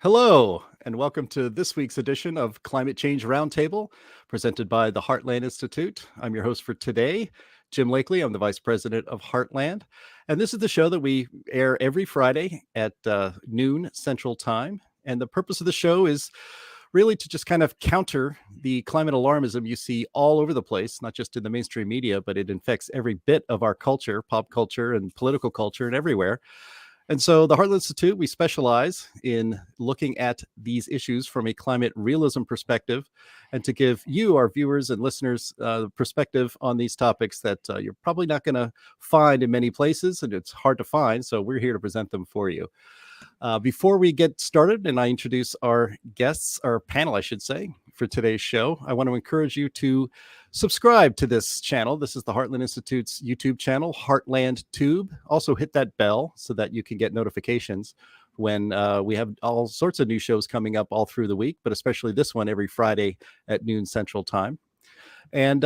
Hello, and welcome to this week's edition of Climate Change Roundtable, presented by the Heartland Institute. I'm your host for today, Jim Lakely. I'm the Vice President of Heartland, and this is the show that we air every Friday at noon Central Time. And the purpose of the show is really to just kind of counter the climate alarmism you see all over the place, not just in the mainstream media, but it infects every bit of our culture, pop culture and political culture and everywhere. And so the Heartland Institute, we specialize in looking at these issues from a climate realism perspective and to give you, our viewers and listeners, perspective on these topics that you're probably not going to find in many places, and it's hard to find. So we're here to present them for you. Before we get started and I introduce our guests, our panel, I should say, for today's show, I want to encourage you to subscribe to this channel. This is the Heartland Institute's YouTube channel, Heartland Tube. Also hit that bell so that you can get notifications when we have all sorts of new shows coming up all through the week, but especially this one every Friday at noon Central Time. And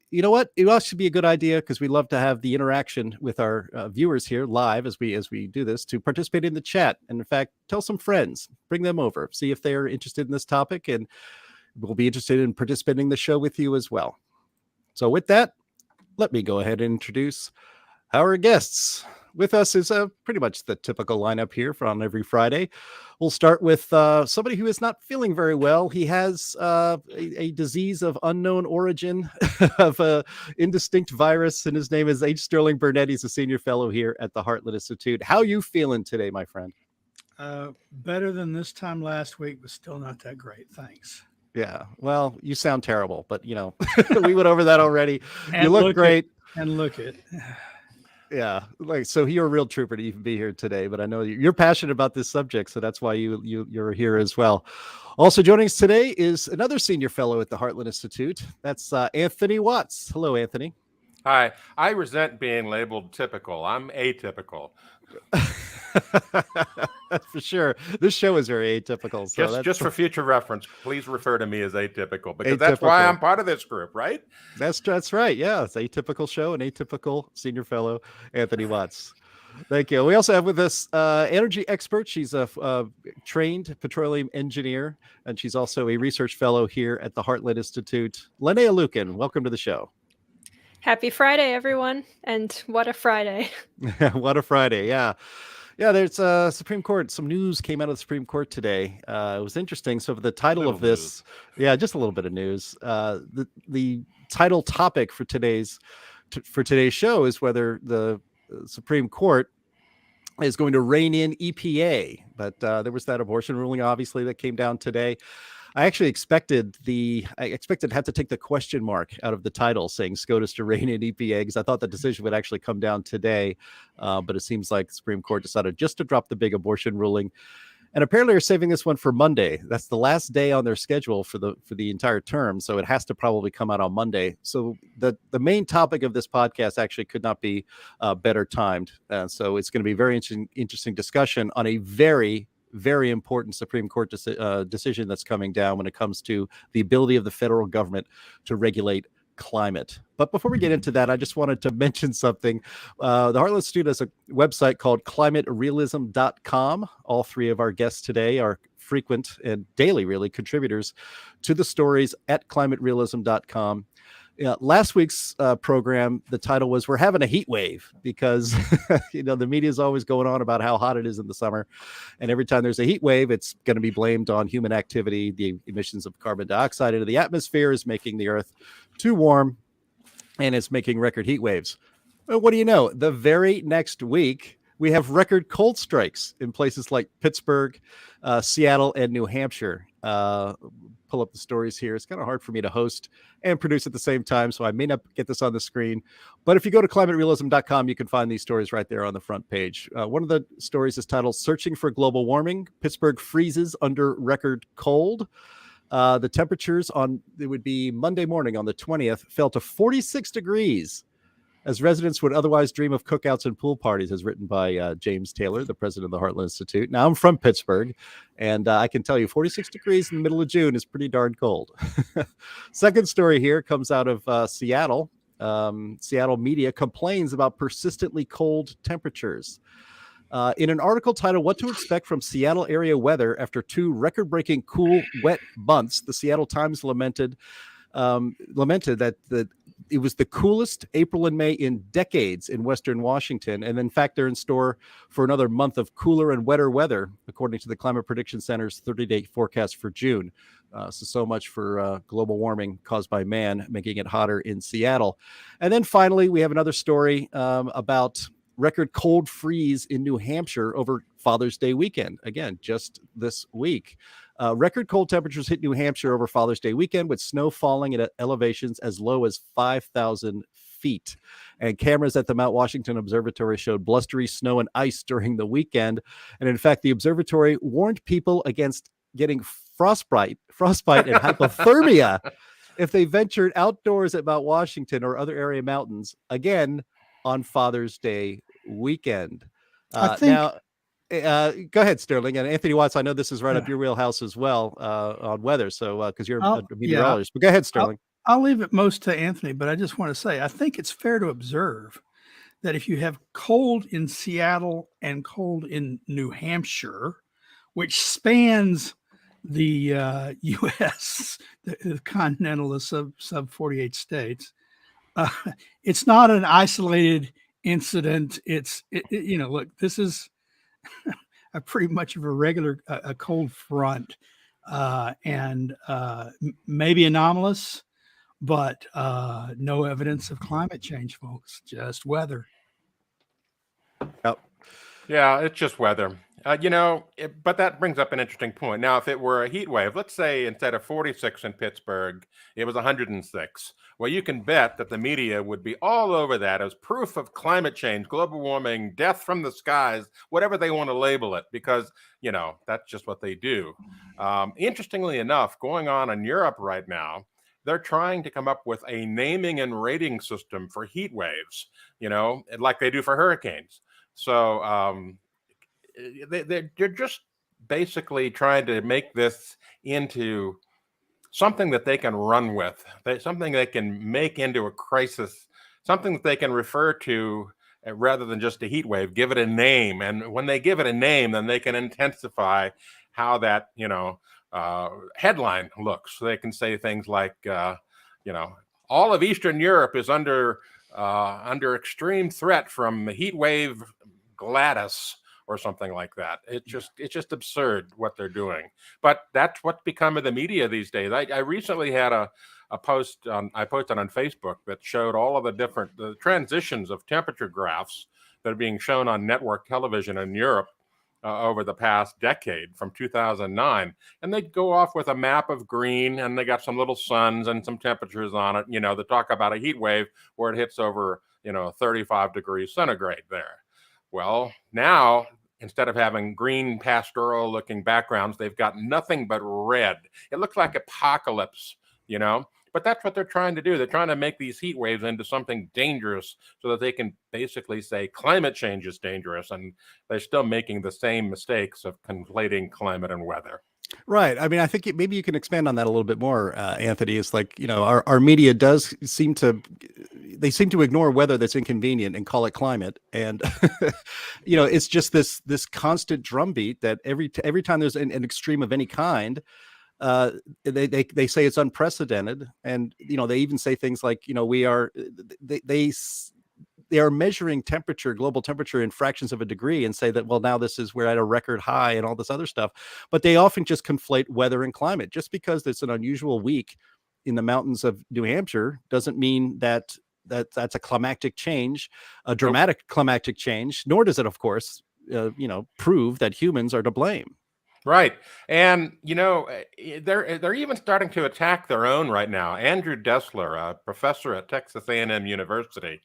you know what? It also should be a good idea, because we love to have the interaction with our viewers here live as we do this, to participate in the chat. And in fact, tell some friends, bring them over, see if they're interested in this topic, and we'll be interested in participating in the show with you as well. So with that, let me go ahead and introduce our guests. With us is pretty much the typical lineup here for on every Friday. We'll start with somebody who is not feeling very well. He has a disease of unknown origin, of an indistinct virus, and his name is H. Sterling Burnett. He's a senior fellow here at the Heartland Institute. How are you feeling today, my friend? Better than this time last week, but still not that great. Thanks. Yeah, well, you sound terrible, but we went over that already. And you look great. Look it. Yeah, so you're a real trooper to even be here today, but I know you're passionate about this subject, so that's why you're here as well. Also joining us today is another senior fellow at the Heartland Institute. That's Anthony Watts. Hello, Anthony. Hi. I resent being labeled typical. I'm atypical. For sure. This show is very atypical. So just for future reference, please refer to me as atypical, because that's why I'm part of this group, right? That's right. Yeah, it's Atypical Show, an atypical senior fellow, Anthony Watts. Thank you. We also have with us energy expert. She's a trained petroleum engineer, and she's also a research fellow here at the Heartland Institute. Linnea Lueken, welcome to the show. Happy Friday, everyone. And what a Friday. What a Friday. Yeah. Yeah, there's Supreme Court. Some news came out of the Supreme Court today. It was interesting. So for the title of this, just a little bit of news. The title topic for today's show is whether the Supreme Court is going to rein in EPA. But there was that abortion ruling, obviously, that came down today. I actually expected to have to take the question mark out of the title saying SCOTUS to rein in EPA, because I thought the decision would actually come down today. But it seems like the Supreme Court decided just to drop the big abortion ruling. And apparently they're saving this one for Monday. That's the last day on their schedule for the entire term. So it has to probably come out on Monday. So the main topic of this podcast actually could not be better timed. So it's going to be a very interesting discussion on a very, very important Supreme Court decision that's coming down when it comes to the ability of the federal government to regulate climate. But before we get into that, I just wanted to mention something. The Heartland Institute has a website called climaterealism.com. All three of our guests today are frequent and daily, really, contributors to the stories at climaterealism.com. Last week's program, the title was "We're Having a Heat Wave," because the media is always going on about how hot it is in the summer, and every time there's a heat wave, it's going to be blamed on human activity. The emissions of carbon dioxide into the atmosphere is making the Earth too warm, and it's making record heat waves. Well, what do you know? The very next week, we have record cold strikes in places like Pittsburgh, Seattle, and New Hampshire. Pull up the stories here. It's kind of hard for me to host and produce at the same time, so I may not get this on the screen. But if you go to climaterealism.com, you can find these stories right there on the front page. One of the stories is titled "Searching for Global Warming. Pittsburgh Freezes Under Record Cold." The temperatures it would be Monday morning on the 20th, fell to 46 degrees, as residents would otherwise dream of cookouts and pool parties, as written by James Taylor, the president of the Heartland Institute. Now, I'm from Pittsburgh, and I can tell you 46 degrees in the middle of June is pretty darn cold. Second story here comes out of Seattle. Seattle media complains about persistently cold temperatures. In an article titled "What to Expect from Seattle Area Weather After 2 Record-Breaking Cool, Wet Months," the Seattle Times lamented that it was the coolest April and May in decades in Western Washington. And in fact, they're in store for another month of cooler and wetter weather, according to the Climate Prediction Center's 30-day forecast for June. So much for global warming caused by man, making it hotter in Seattle. And then finally, we have another story about record cold freeze in New Hampshire over Father's Day weekend. Again, just this week. Record cold temperatures hit New Hampshire over Father's Day weekend, with snow falling at elevations as low as 5,000 feet. And cameras at the Mount Washington Observatory showed blustery snow and ice during the weekend. And in fact, the observatory warned people against getting frostbite and hypothermia if they ventured outdoors at Mount Washington or other area mountains, again, on Father's Day weekend. I think Now, go ahead, Sterling. And Anthony Watts, I know this is right up your wheelhouse as well on weather. So, because you're a meteorologist, but go ahead, Sterling. I'll leave it most to Anthony, but I just want to say, I think it's fair to observe that if you have cold in Seattle and cold in New Hampshire, which spans the U.S., the continental, the sub 48 states, it's not an isolated incident. Look, this is a pretty much of a regular a cold front, and maybe anomalous, but no evidence of climate change, folks. Just weather. Yep. Yeah, it's just weather. But that brings up an interesting point. Now, if it were a heat wave, let's say instead of 46 in Pittsburgh, it was 106. Well, you can bet that the media would be all over that as proof of climate change, global warming, death from the skies, whatever they want to label it, because, that's just what they do. Interestingly enough, going on in Europe right now, they're trying to come up with a naming and rating system for heat waves, like they do for hurricanes. So they're just basically trying to make this into something that they can run with, something they can make into a crisis, something that they can refer to rather than just a heat wave, give it a name. And when they give it a name, then they can intensify how that, headline looks. So they can say things like, all of Eastern Europe is under extreme threat from heat wave Gladys, or something like that. It's just absurd what they're doing. But that's what's become of the media these days. I recently had a post I posted on Facebook that showed all of the transitions of temperature graphs that are being shown on network television in Europe over the past decade from 2009. And they go off with a map of green, and they got some little suns and some temperatures on it, they talk about a heat wave where it hits over, 35 degrees centigrade there. Well, now, instead of having green pastoral looking backgrounds, they've got nothing but red. It looks like apocalypse, but that's what they're trying to do. They're trying to make these heat waves into something dangerous so that they can basically say climate change is dangerous. And they're still making the same mistakes of conflating climate and weather. Right. I mean, I think maybe you can expand on that a little bit more, Anthony. It's like, our media does seem to ignore weather that's inconvenient and call it climate. And, it's just this constant drumbeat that every time there's an extreme of any kind, they say it's unprecedented. And, they even say things like, they are measuring global temperature in fractions of a degree, and say that, well, now we're at a record high and all this other stuff. But they often just conflate weather and climate. Just because it's an unusual week in the mountains of New Hampshire doesn't mean that's a climactic change, a dramatic climactic change, nor does it, of course, prove that humans are to blame. Right. And, they're even starting to attack their own right now. Andrew Dessler, a professor at Texas A&M University,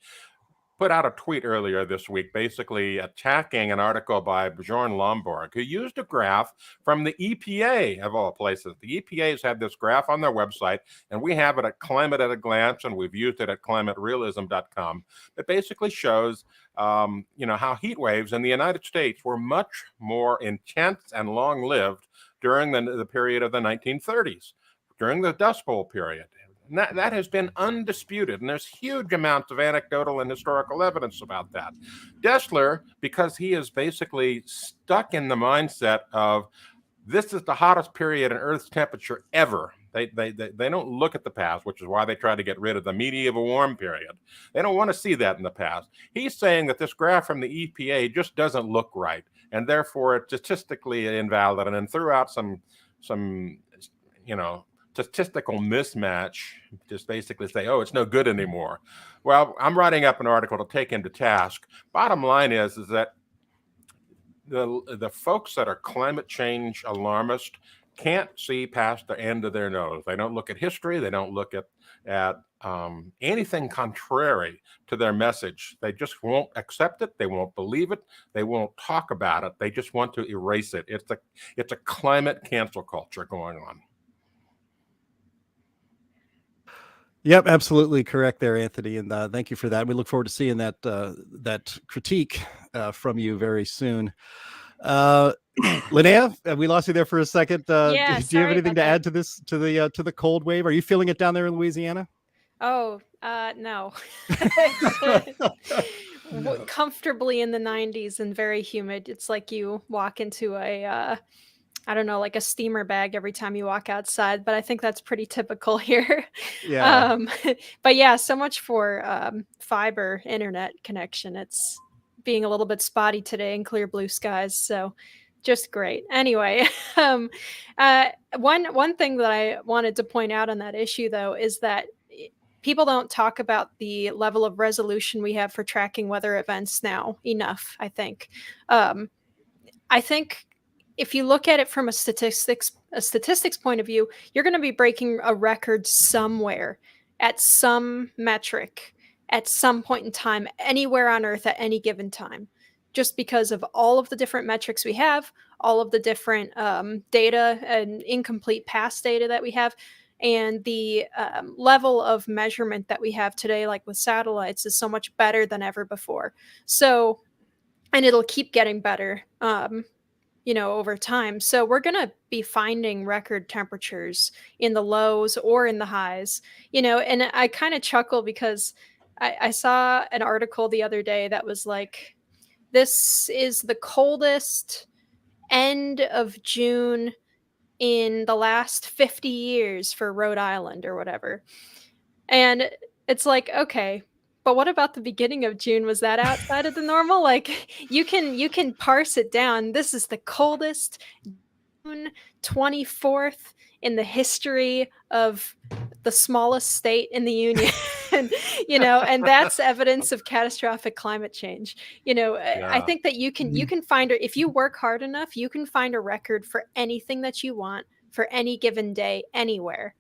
put out a tweet earlier this week, basically attacking an article by Bjorn Lomborg, who used a graph from the EPA, of all places. The EPA's had this graph on their website, and we have it at Climate at a Glance, and we've used it at climaterealism.com. That basically shows, how heat waves in the United States were much more intense and long-lived during the period of the 1930s, during the Dust Bowl period. That has been undisputed, and there's huge amounts of anecdotal and historical evidence about that. Destler, because he is basically stuck in the mindset of this is the hottest period in Earth's temperature ever. They don't look at the past, which is why they try to get rid of the medieval warm period. They don't want to see that in the past. He's saying that this graph from the EPA just doesn't look right, and therefore it's statistically invalid, and then threw out some statistical mismatch, just basically say, oh, it's no good anymore. Well, I'm writing up an article to take him to task. Bottom line is that the folks that are climate change alarmist can't see past the end of their nose. They don't look at history. They don't look at anything contrary to their message. They just won't accept it. They won't believe it. They won't talk about it. They just want to erase it. It's a climate cancel culture going on. Yep, absolutely correct there, Anthony, and thank you for that. We look forward to seeing that critique from you very soon. Linnea, we lost you there for a second. Yeah, do you have anything to that. add to this, to the cold wave? Are you feeling it down there in Louisiana? Oh, no. Comfortably in the 90s and very humid. It's like you walk into a I don't know, like a steamer bag every time you walk outside, but I think that's pretty typical here. Yeah. But yeah, so much for fiber internet connection. It's being a little bit spotty today in clear blue skies, so just great. Anyway, one thing that I wanted to point out on that issue, though, is that people don't talk about the level of resolution we have for tracking weather events now enough, I think. I think if you look at it from a statistics point of view, you're going to be breaking a record somewhere at some metric at some point in time, anywhere on Earth at any given time, just because of all of the different metrics we have, all of the different data and incomplete past data that we have, and the level of measurement that we have today, like with satellites, is so much better than ever before. So, and it'll keep getting better. Over time. So we're going to be finding record temperatures in the lows or in the highs, and I kind of chuckle because I saw an article the other day that was like, this is the coldest end of June in the last 50 years for Rhode Island or whatever. And it's like, okay, but what about the beginning of June? Was that outside of the normal? Like you can parse it down. This is the coldest June 24th in the history of the smallest state in the union. And that's evidence of catastrophic climate change. Yeah. I think that you can find, if you work hard enough, you can find a record for anything that you want for any given day, anywhere.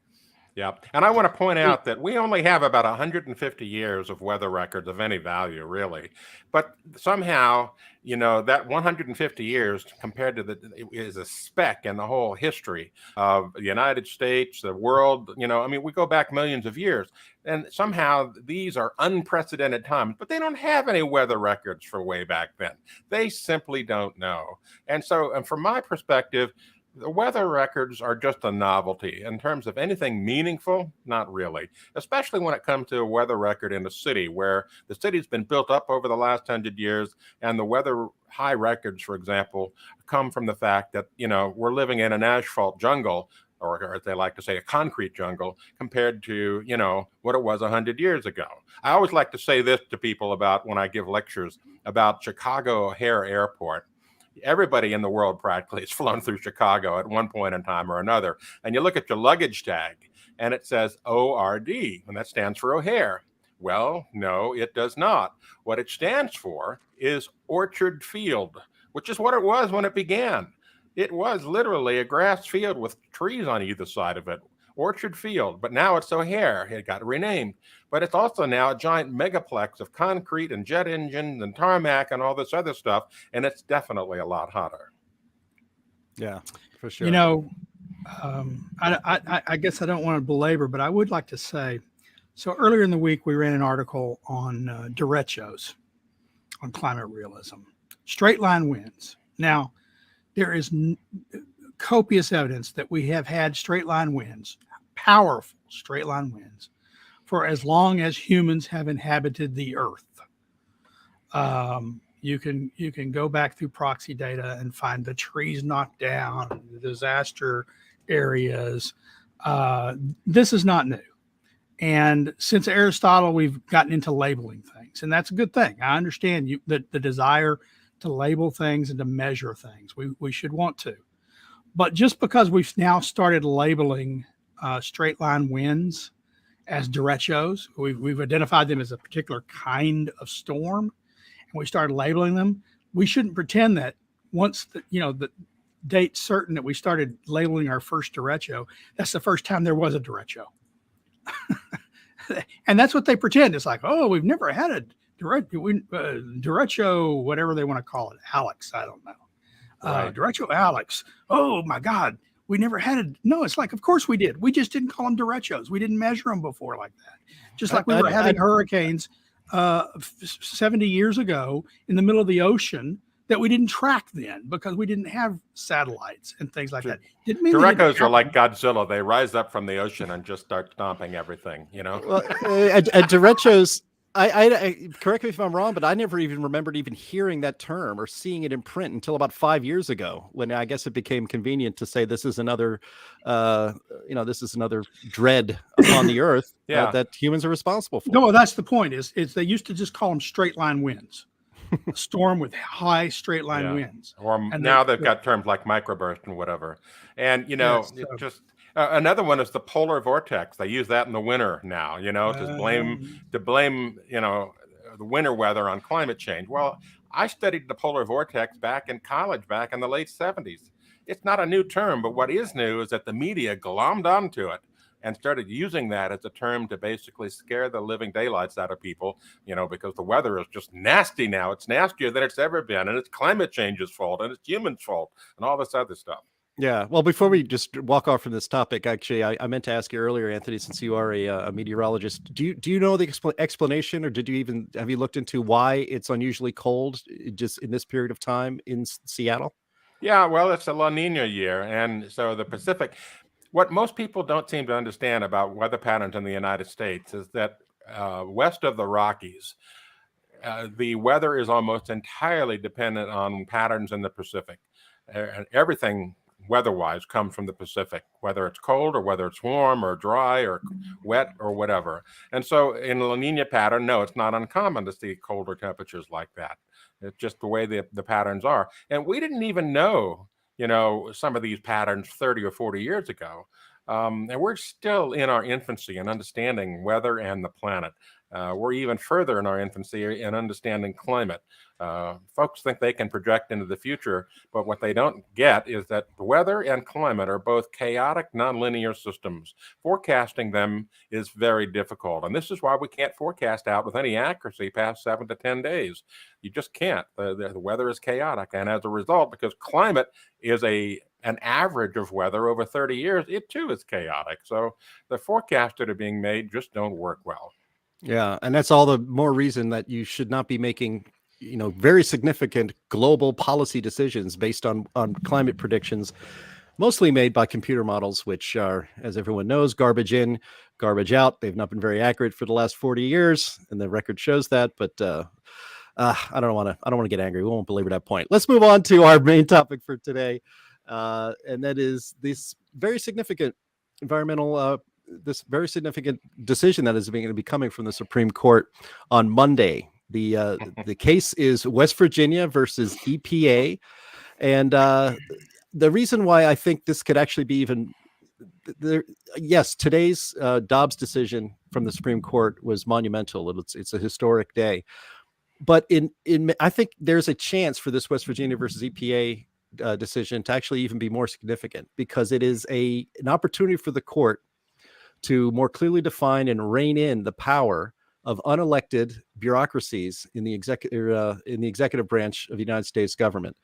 Yeah. And I want to point out that we only have about 150 years of weather records of any value, really. But somehow, that 150 years compared to is a speck in the whole history of the United States, the world. We go back millions of years, and somehow these are unprecedented times, but they don't have any weather records for way back then. They simply don't know. And from my perspective, the weather records are just a novelty. In terms of anything meaningful, not really, especially when it comes to a weather record in a city where the city's been built up over the last 100 years. And the weather high records, for example, come from the fact that, we're living in an asphalt jungle, or as they like to say, a concrete jungle, compared to, what it was 100 years ago. I always like to say this to people about when I give lectures about Chicago O'Hare Airport. Everybody in the world practically has flown through Chicago at one point in time or another. And you look at your luggage tag and it says ORD, and that stands for O'Hare. Well, no, it does not. What it stands for is Orchard Field, which is what it was when it began. It was literally a grass field with trees on either side of it. Orchard Field, but now it's O'Hare. It got renamed. But it's also now a giant megaplex of concrete and jet engines and tarmac and all this other stuff, and it's definitely a lot hotter. Yeah, for sure. I guess I don't want to belabor, but I would like to say, so earlier in the week, we ran an article on derechos, on climate realism, straight line winds. Now, there is copious evidence that we have had straight line winds, powerful straight line winds, for as long as humans have inhabited the earth. You can go back through proxy data and find the trees knocked down, the disaster areas. This is not new. And since Aristotle, we've gotten into labeling things, and that's a good thing. I understand the desire to label things and to measure things. We should want to. But just because we've now started labeling straight line winds as derechos, we've identified them as a particular kind of storm, and we started labeling them, we shouldn't pretend that once the date certain that we started labeling our first derecho, that's the first time there was a derecho. And that's what they pretend. It's like, oh, we've never had a derecho, whatever they want to call it. Alex, I don't know. Right. Derecho Alex. Oh my God, we never had it. No, it's like, of course we did. We just didn't call them derechos. We didn't measure them before like that. Just like we were having hurricanes 70 years ago in the middle of the ocean that we didn't track then because we didn't have satellites and things like that. Didn't mean derechos are like Godzilla. They rise up from the ocean and just start stomping everything, Well, and derechos, I correct me if I'm wrong, but I never even remembered even hearing that term or seeing it in print until about 5 years ago, when I guess it became convenient to say this is another, this is another dread upon the earth that humans are responsible for. No, that's the point. Is they used to just call them straight line winds. A storm with high straight line winds. Or now they've got terms like microburst and whatever. And, another one is the polar vortex. They use that in the winter now, to blame, the winter weather on climate change. Well, I studied the polar vortex back in college, back in the late 70s. It's not a new term, but what is new is that the media glommed onto it and started using that as a term to basically scare the living daylights out of people, because the weather is just nasty now. It's nastier than it's ever been, and it's climate change's fault, and it's humans' fault, and all this other stuff. Yeah. Well, before we just walk off from this topic, actually, I meant to ask you earlier, Anthony, since you are a meteorologist, do you know the explanation, or have you looked into why it's unusually cold just in this period of time in Seattle? Yeah, well, it's a La Nina year, and so the Pacific. What most people don't seem to understand about weather patterns in the United States is that west of the Rockies, the weather is almost entirely dependent on patterns in the Pacific. And everything weather-wise comes from the Pacific, whether it's cold or whether it's warm or dry or wet or whatever. And so in a La Nina pattern, no, it's not uncommon to see colder temperatures like that. It's just the way the patterns are. And we didn't even know some of these patterns 30 or 40 years ago. And we're still in our infancy in understanding weather and the planet. We're even further in our infancy in understanding climate. Folks think they can project into the future, but what they don't get is that the weather and climate are both chaotic, nonlinear systems. Forecasting them is very difficult. And this is why we can't forecast out with any accuracy past 7 to 10 days. You just can't. The weather is chaotic. And as a result, because climate is an average of weather over 30 years, it too is chaotic. So the forecasts that are being made just don't work well. Yeah, and that's all the more reason that you should not be making, very significant global policy decisions based on climate predictions, mostly made by computer models, which are, as everyone knows, garbage in, garbage out. They've not been very accurate for the last 40 years, and the record shows that. But I don't want to get angry. We won't belabor that point. Let's move on to our main topic for today, and that is this very significant this very significant decision that is going to be coming from the Supreme Court on Monday. The case is West Virginia versus EPA, and the reason why I think this could actually be even yes, today's Dobbs decision from the Supreme Court was monumental. It's a historic day, but I think there's a chance for this West Virginia versus EPA decision to actually even be more significant, because it is an opportunity for the court to more clearly define and rein in the power of unelected bureaucracies in the executive branch of the United States government.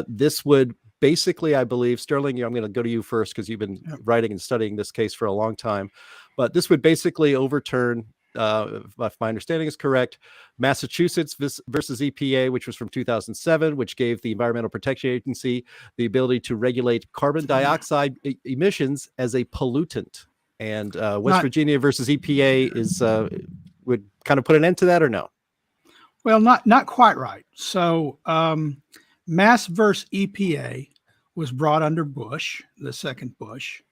This would basically, I believe, Sterling, I'm going to go to you first because you've been writing and studying this case for a long time, but this would basically overturn, if my understanding is correct, Massachusetts versus EPA, which was from 2007, which gave the Environmental Protection Agency the ability to regulate carbon dioxide emissions as a pollutant. And West Virginia versus EPA is would kind of put an end to that, or no? Well, not quite right. So Mass versus EPA was brought under Bush, the second Bush,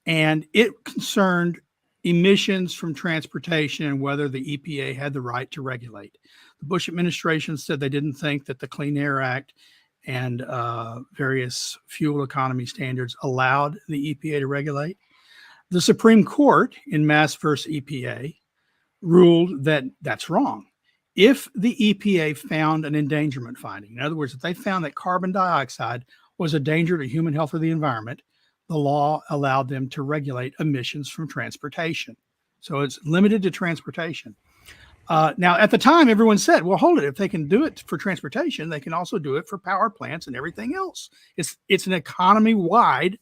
and it concerned emissions from transportation and whether the EPA had the right to regulate. The Bush administration said they didn't think that the Clean Air Act and various fuel economy standards allowed the EPA to regulate. The Supreme Court in Mass versus EPA ruled that that's wrong. If the EPA found an endangerment finding, in other words, if they found that carbon dioxide was a danger to human health or the environment, the law allowed them to regulate emissions from transportation. So it's limited to transportation. Now, at the time, everyone said, well, hold it. If they can do it for transportation, they can also do it for power plants and everything else. It's an economy-wide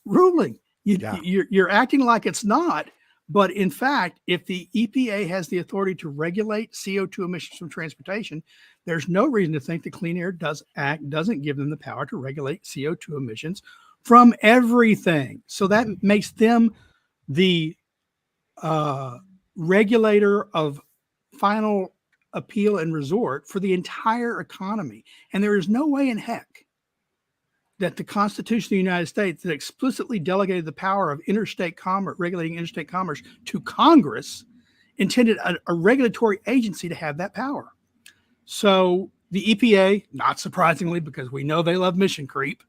ruling. You're acting like it's not. But in fact, if the EPA has the authority to regulate CO2 emissions from transportation, there's no reason to think the Clean Air Act doesn't give them the power to regulate CO2 emissions from everything. So that makes them the regulator of final appeal and resort for the entire economy. And there is no way in heck that the Constitution of the United States that explicitly delegated the power of interstate commerce, regulating interstate commerce to Congress, intended a regulatory agency to have that power. So the EPA, not surprisingly, because we know they love mission creep,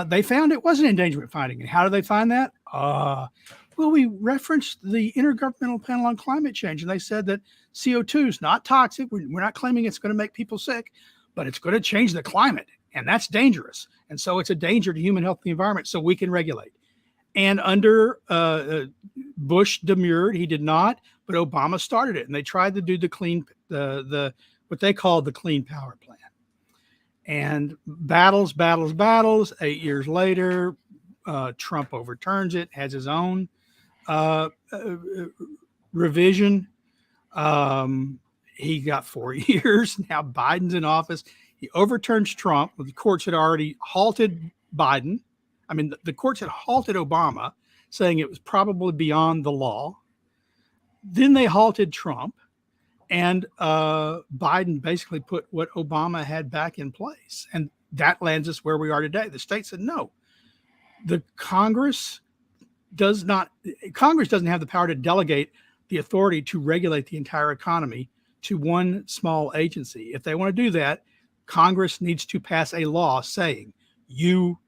they found it was an endangerment finding. And how did they find that? Well, we referenced the Intergovernmental Panel on Climate Change, and they said that CO2 is not toxic. We're not claiming it's going to make people sick, but it's going to change the climate, and that's dangerous. And so it's a danger to human health and the environment, so we can regulate. And under Bush demurred, he did not, but Obama started it, and they tried to do the what they called the Clean Power Plan. And battles. 8 years later, Trump overturns it, has his own revision. He got 4 years. Now Biden's in office. He overturns Trump. The courts had already halted Biden. I mean, the courts had halted Obama, saying it was probably beyond the law. Then they halted Trump, and Biden basically put what Obama had back in place. And that lands us where we are today. The state said, no, the Congress doesn't have the power to delegate the authority to regulate the entire economy to one small agency. If they want to do that, Congress needs to pass a law saying you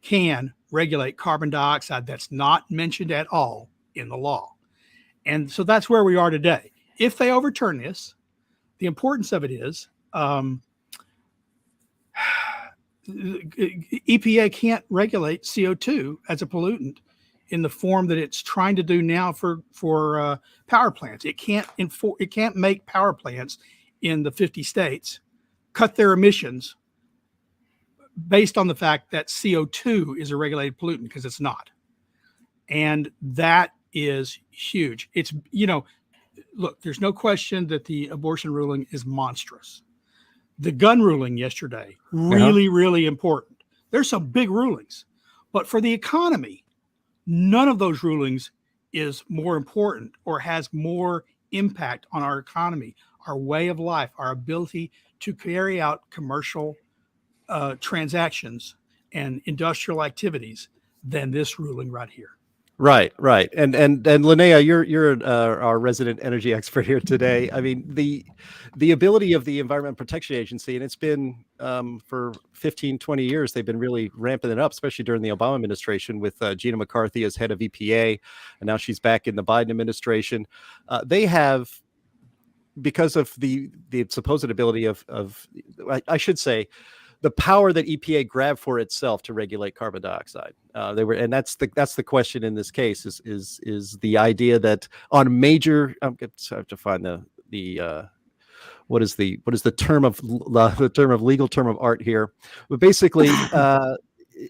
can regulate carbon dioxide. That's not mentioned at all in the law. And so that's where we are today. If they overturn this, the importance of it is EPA can't regulate CO2 as a pollutant in the form that it's trying to do now for power plants. It can't make power plants in the 50 states cut their emissions based on the fact that CO2 is a regulated pollutant, because it's not. And that is huge. It's, look, there's no question that the abortion ruling is monstrous. The gun ruling yesterday, really important. There's some big rulings, but for the economy, none of those rulings is more important or has more impact on our economy, our way of life, our ability to carry out commercial transactions and industrial activities than this ruling right here. Right. And Linnea, you're our resident energy expert here today. I mean, the ability of the Environmental Protection Agency, and it's been for 15, 20 years, they've been really ramping it up, especially during the Obama administration with Gina McCarthy as head of EPA, and now she's back in the Biden administration. They have, because of the supposed ability of I should say, the power that EPA grabbed for itself to regulate carbon dioxide. And that's the question in this case is the idea that on major, I have to find what is the legal term of art here, but basically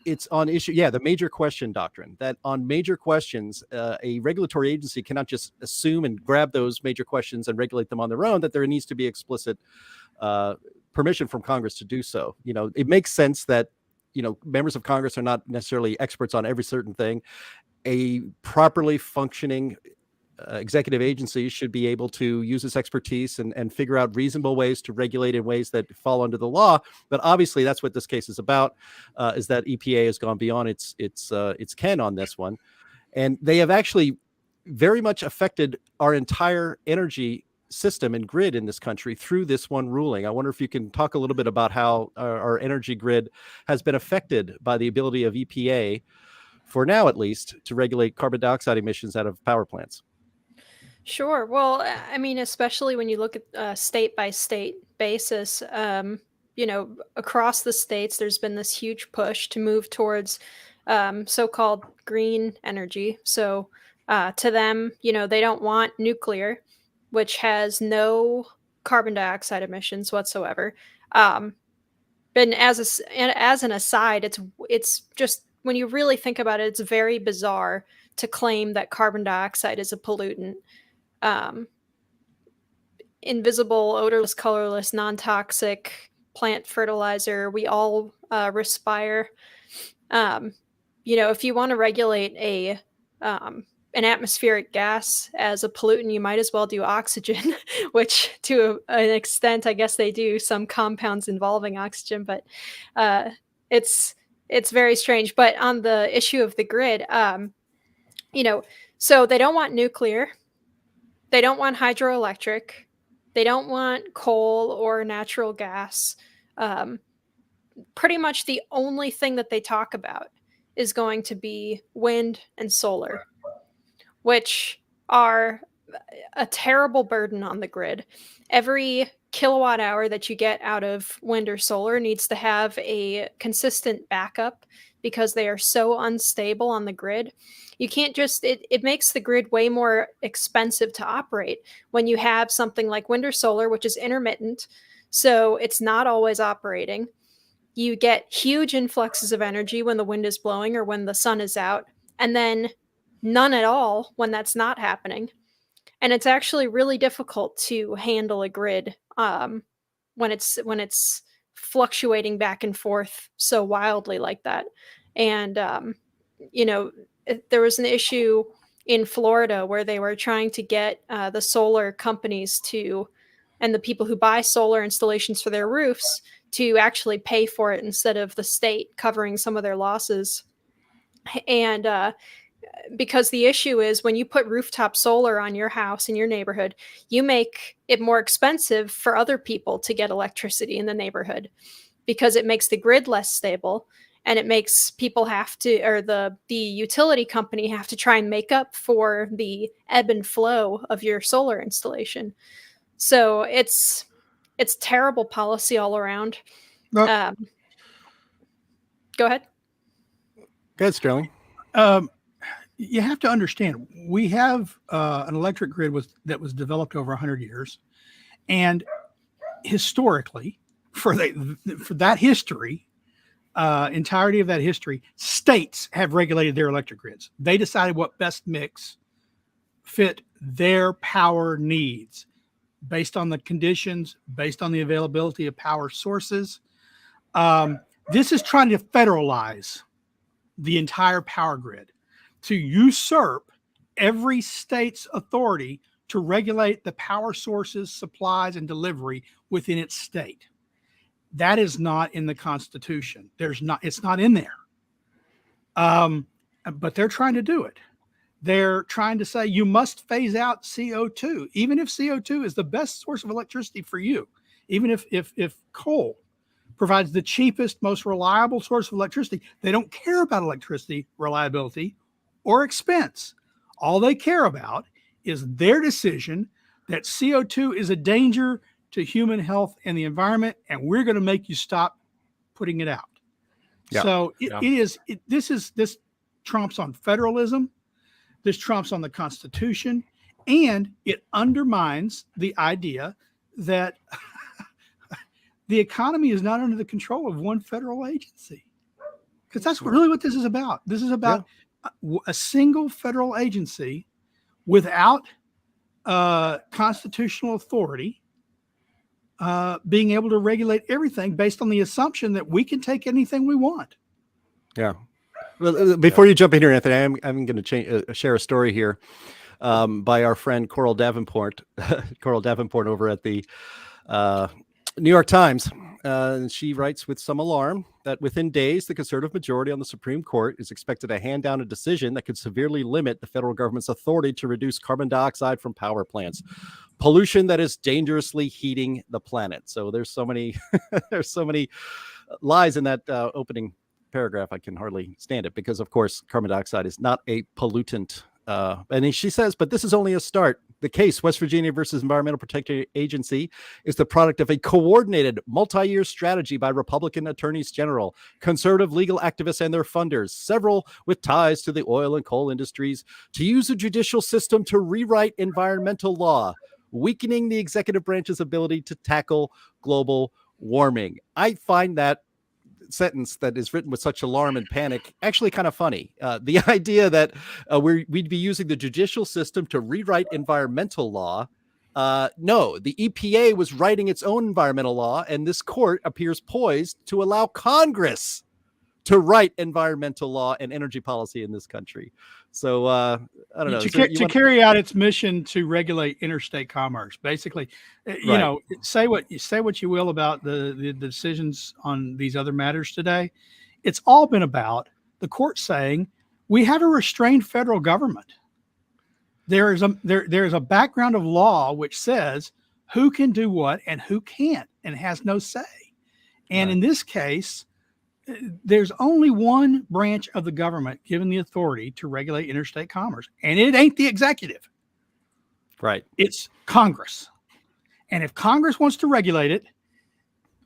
it's on issue. Yeah. The major question doctrine, that on major questions, a regulatory agency cannot just assume and grab those major questions and regulate them on their own, that there needs to be explicit permission from Congress to do so. It makes sense that members of Congress are not necessarily experts on every certain thing. A properly functioning executive agency should be able to use its expertise and figure out reasonable ways to regulate in ways that fall under the law. But obviously, that's what this case is about, is that EPA has gone beyond its ken on this one. And they have actually very much affected our entire energy system and grid in this country through this one ruling. I wonder if you can talk a little bit about how our energy grid has been affected by the ability of EPA, for now at least, to regulate carbon dioxide emissions out of power plants. Sure. Well, I mean, especially when you look at state by state basis, across the states, there's been this huge push to move towards so-called green energy. So to them, they don't want nuclear, which has no carbon dioxide emissions whatsoever. But as an aside, it's just, when you really think about it, it's very bizarre to claim that carbon dioxide is a pollutant. Invisible, odorless, colorless, non-toxic plant fertilizer, we all respire. If you want to regulate an atmospheric gas as a pollutant, you might as well do oxygen, which to an extent, I guess they do some compounds involving oxygen, but it's very strange. But on the issue of the grid, so they don't want nuclear. They don't want hydroelectric. They don't want coal or natural gas. Pretty much the only thing that they talk about is going to be wind and solar, which are a terrible burden on the grid. Every kilowatt hour that you get out of wind or solar needs to have a consistent backup because they are so unstable on the grid. You can't just, it makes the grid way more expensive to operate when you have something like wind or solar, which is intermittent. So it's not always operating. You get huge influxes of energy when the wind is blowing or when the sun is out, and then none at all when that's not happening. And it's actually really difficult to handle a grid when it's fluctuating back and forth so wildly like that. And there was an issue in Florida where they were trying to get the solar companies and the people who buy solar installations for their roofs to actually pay for it instead of the state covering some of their losses. And because the issue is, when you put rooftop solar on your house in your neighborhood, you make it more expensive for other people to get electricity in the neighborhood because it makes the grid less stable, and it makes people have to, or the utility company have to try and make up for the ebb and flow of your solar installation. So it's terrible policy all around. No. Go ahead. Go ahead, Sterling. You have to understand, we have an electric grid that was developed over 100 years. And historically, for that history, entirety of that history, states have regulated their electric grids. They decided what best mix fit their power needs based on the conditions, based on the availability of power sources. This is trying to federalize the entire power grid, to usurp every state's authority to regulate the power sources, supplies, and delivery within its state. That is not in the Constitution. It's not in there. But they're trying to do it. They're trying to say you must phase out CO2, even if CO2 is the best source of electricity for you, even if coal provides the cheapest, most reliable source of electricity. They don't care about electricity reliability or expense. All they care about is their decision that CO2 is a danger to human health and the environment, and we're going to make you stop putting it out. Yeah. So this trumps on federalism. This trumps on the Constitution, and it undermines the idea that the economy is not under the control of one federal agency. Because that's really what this is about. This is about a single federal agency without constitutional authority being able to regulate everything based on the assumption that we can take anything we want. Yeah. Well, before you jump in here, Anthony, I'm going to share a story here by our friend Coral Davenport, Coral Davenport over at the New York Times. She writes with some alarm that within days, the conservative majority on the Supreme Court is expected to hand down a decision that could severely limit the federal government's authority to reduce carbon dioxide from power plants, pollution that is dangerously heating the planet. So there's so many, there's so many lies in that opening paragraph. I can hardly stand it because, of course, carbon dioxide is not a pollutant. And she says, but this is only a start. The case, West Virginia versus Environmental Protection Agency, is the product of a coordinated multi-year strategy by Republican attorneys general, conservative legal activists and their funders, several with ties to the oil and coal industries, to use the judicial system to rewrite environmental law, weakening the executive branch's ability to tackle global warming. I find that sentence that is written with such alarm and panic actually kind of funny. The idea that we'd be using the judicial system to rewrite environmental law. No, the EPA was writing its own environmental law, and this court appears poised to allow Congress to write environmental law and energy policy in this country. So I don't know. To carry out its mission to regulate interstate commerce, basically, you know, say what you will about the decisions on these other matters today. It's all been about the court saying we have a restrained federal government. There is a background of law which says who can do what and who can't and has no say. And in this case, there's only one branch of the government given the authority to regulate interstate commerce, and it ain't the executive. Right. It's Congress. And if Congress wants to regulate it,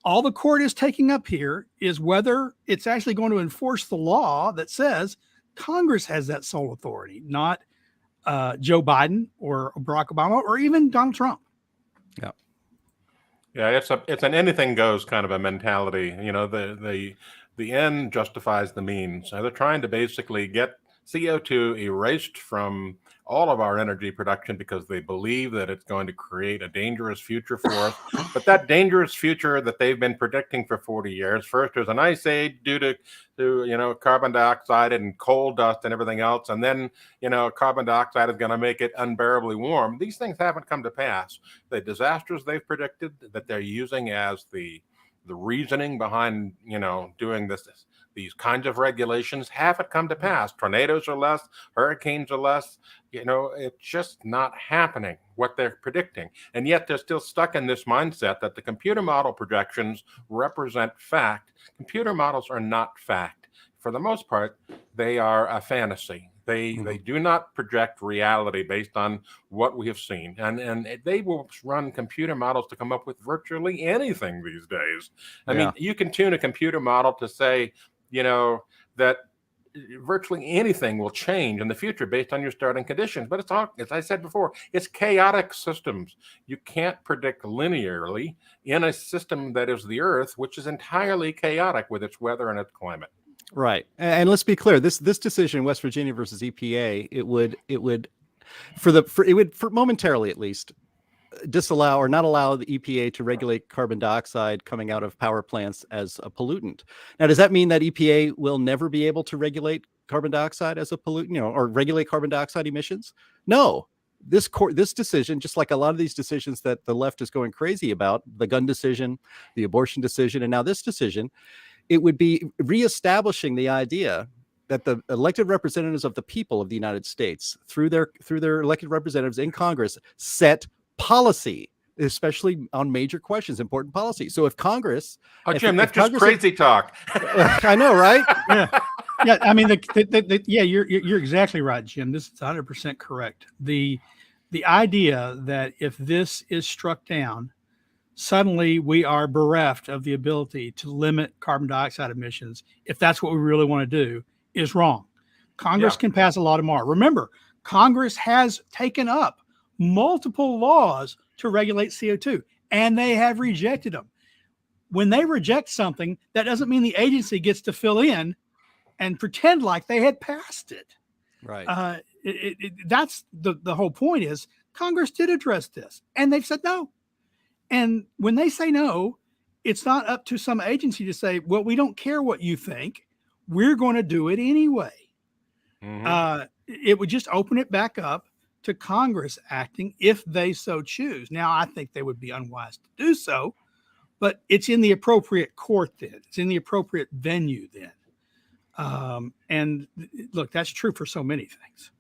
all the court is taking up here is whether it's actually going to enforce the law that says Congress has that sole authority, not Joe Biden or Barack Obama or even Donald Trump. Yeah. Yeah, it's an anything goes kind of a mentality. You know, the end justifies the means. So they're trying to basically get CO2 erased from all of our energy production because they believe that it's going to create a dangerous future for us. But that dangerous future that they've been predicting for 40 years, first there's an ice age due to you know, carbon dioxide and coal dust and everything else. And then, you know, carbon dioxide is going to make it unbearably warm. These things haven't come to pass. The disasters they've predicted that they're using as the reasoning behind, you know, doing these kinds of regulations haven't come to pass. Tornadoes are less, hurricanes are less. You know, it's just not happening what they're predicting. And yet they're still stuck in this mindset that the computer model projections represent fact. Computer models are not fact. For the most part, they are a fantasy. They do not project reality based on what we have seen. And they will run computer models to come up with virtually anything these days. I mean, you can tune a computer model to say, you know, that virtually anything will change in the future based on your starting conditions. But it's all, as I said before, it's chaotic systems. You can't predict linearly in a system that is the Earth, which is entirely chaotic with its weather and its climate. Right. And let's be clear, this decision, West Virginia versus EPA, it would momentarily at least disallow or not allow the EPA to regulate carbon dioxide coming out of power plants as a pollutant. Now, does that mean that EPA will never be able to regulate carbon dioxide as a pollutant, you know, or regulate carbon dioxide emissions? No. This decision, just like a lot of these decisions that the left is going crazy about, the gun decision, the abortion decision, and now this decision, it would be reestablishing the idea that the elected representatives of the people of the United States, through their elected representatives in Congress, set policy, especially on major questions, important policy. So if Congress, Jim, that's just crazy talk. I know, right? Yeah. I mean, you're exactly right, Jim. This is 100% correct. The idea that if this is struck down, suddenly we are bereft of the ability to limit carbon dioxide emissions, if that's what we really want to do, is wrong. Congress can pass a law tomorrow. Remember, Congress has taken up multiple laws to regulate CO2, and they have rejected them. When they reject something, that doesn't mean the agency gets to fill in and pretend like they had passed it. Right. That's the whole point is Congress did address this, and they've said no. And when they say no, it's not up to some agency to say, well, we don't care what you think. we're going to do it anyway. Mhm. It would just open it back up to Congress acting if they so choose. Now, I think they would be unwise to do so, but it's in the appropriate court then. It's in the appropriate venue then. And look, that's true for so many things.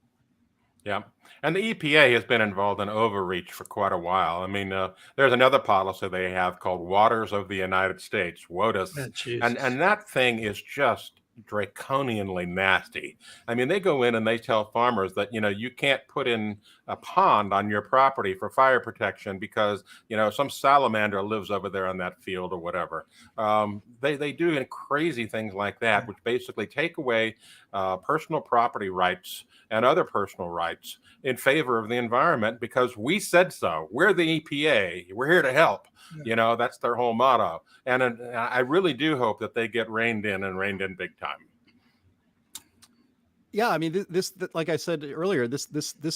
Yeah. And the EPA has been involved in overreach for quite a while. I mean, there's another policy they have called Waters of the United States, WOTUS. And that thing is just draconianly nasty. I mean, they go in and they tell farmers that, you can't put in a pond on your property for fire protection because, some salamander lives over there on that field or whatever. They do crazy things like that, which basically take away personal property rights and other personal rights in favor of the environment because we said so. We're the EPA. We're here to help. Yeah. That's their whole motto. And I really do hope that they get reined in big time. Yeah, I mean, this like I said earlier, this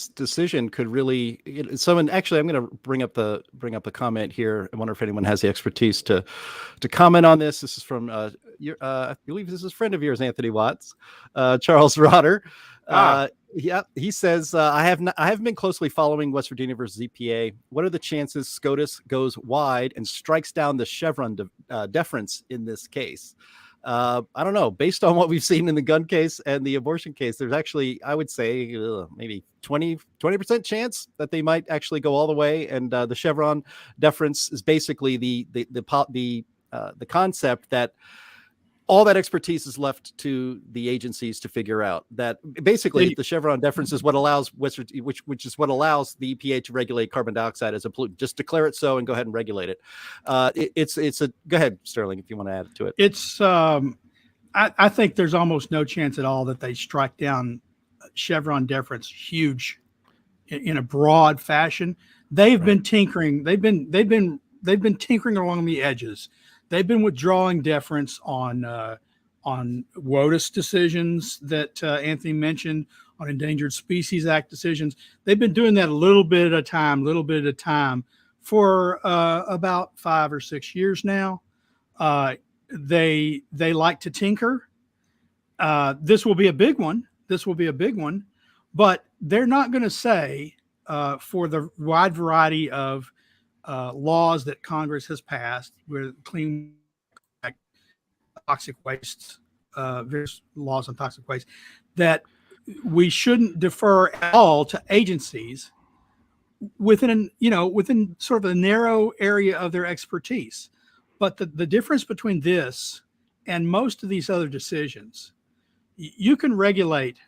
decision could really. Someone actually, I'm going to bring up the comment here. I wonder if anyone has the expertise to comment on this. This is from I believe this is a friend of yours, Anthony Watts, Charles Rotter. Yeah, he says I haven't been closely following West Virginia versus EPA. What are the chances SCOTUS goes wide and strikes down the Chevron deference in this case? I don't know. Based on what we've seen in the gun case and the abortion case, there's actually, I would say, maybe 20% chance that they might actually go all the way. And the Chevron deference is basically the concept that all that expertise is left to the agencies to figure out. That basically the Chevron deference is what allows which is what allows the EPA to regulate carbon dioxide as a pollutant. Just declare it so and go ahead and regulate it. Go ahead, Sterling, if you want to add to it. It's I think there's almost no chance at all that they strike down Chevron deference huge in a broad fashion. They've been tinkering. They've been tinkering along the edges. They've been withdrawing deference on WOTUS decisions that Anthony mentioned, on Endangered Species Act decisions. They've been doing that a little bit at a time for about 5 or 6 years now. They like to tinker. This will be a big one. But they're not going to say for the wide variety of laws that Congress has passed, with clean toxic waste, various laws on toxic waste, that we shouldn't defer at all to agencies within sort of a narrow area of their expertise. But the difference between this and most of these other decisions, you can regulate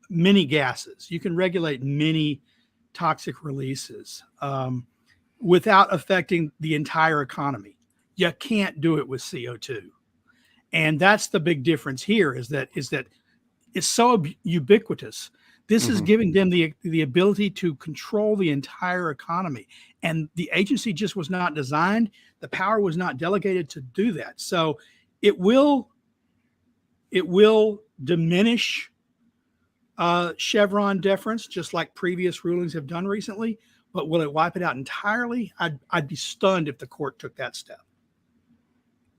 many gases, you can regulate many toxic releases without affecting the entire economy. You can't do it with CO2. And that's the big difference here, is that it's so ubiquitous. This is giving them the ability to control the entire economy. And the agency just was not designed, the power was not delegated to do that. So it will diminish Chevron deference, just like previous rulings have done recently. But will it wipe it out entirely? I'd be stunned if the court took that step.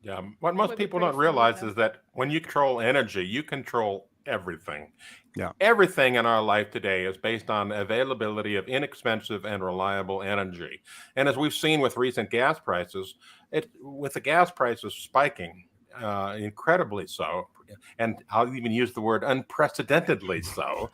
Yeah, what most people don't realize is that when you control energy, you control everything. Yeah. Everything in our life today is based on availability of inexpensive and reliable energy. And as we've seen with recent gas prices, with the gas prices spiking incredibly so, and I'll even use the word unprecedentedly so,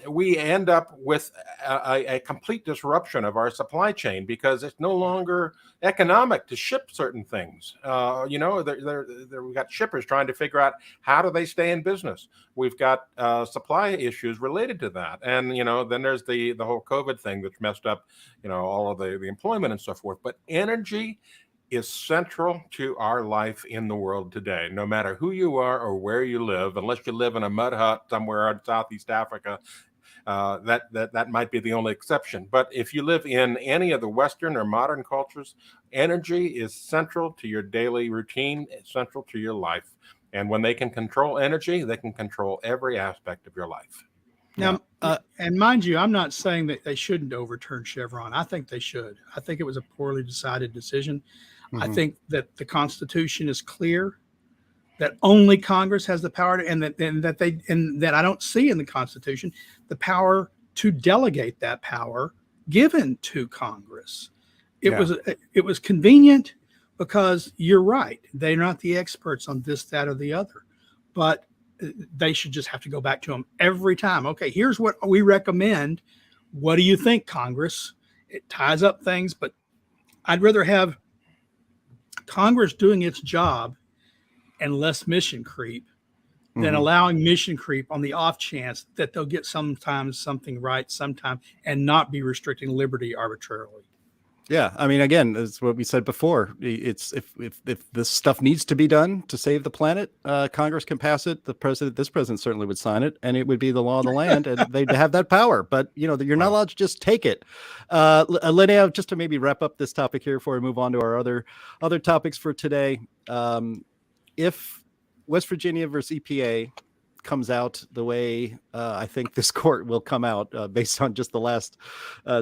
we end up with a complete disruption of our supply chain because it's no longer economic to ship certain things. We've got shippers trying to figure out how do they stay in business. We've got supply issues related to that. And, then there's the whole COVID thing that's messed up, all of the employment and so forth. But energy is central to our life in the world today, no matter who you are or where you live, unless you live in a mud hut somewhere in Southeast Africa. That might be the only exception. But if you live in any of the Western or modern cultures, energy is central to your daily routine, it's central to your life. And when they can control energy, they can control every aspect of your life. Now, and mind you, I'm not saying that they shouldn't overturn Chevron. I think they should. I think it was a poorly decided decision. I think that the Constitution is clear that only Congress has the power to, and that I don't see in the Constitution, the power to delegate that power given to Congress. It was convenient because you're right. They're not the experts on this, that, or the other, but they should just have to go back to them every time. Okay, here's what we recommend. What do you think, Congress? It ties up things, but I'd rather have Congress doing its job and less mission creep than allowing mission creep on the off chance that they'll get sometimes something right sometime and not be restricting liberty arbitrarily. Yeah, I mean, again, it's what we said before. It's if this stuff needs to be done to save the planet, Congress can pass it. This president certainly would sign it, and it would be the law of the land, and they'd have that power. But you're not allowed to just take it. Linnea, just to maybe wrap up this topic here before we move on to our other topics for today. If West Virginia versus EPA comes out the way I think this court will come out based on just the last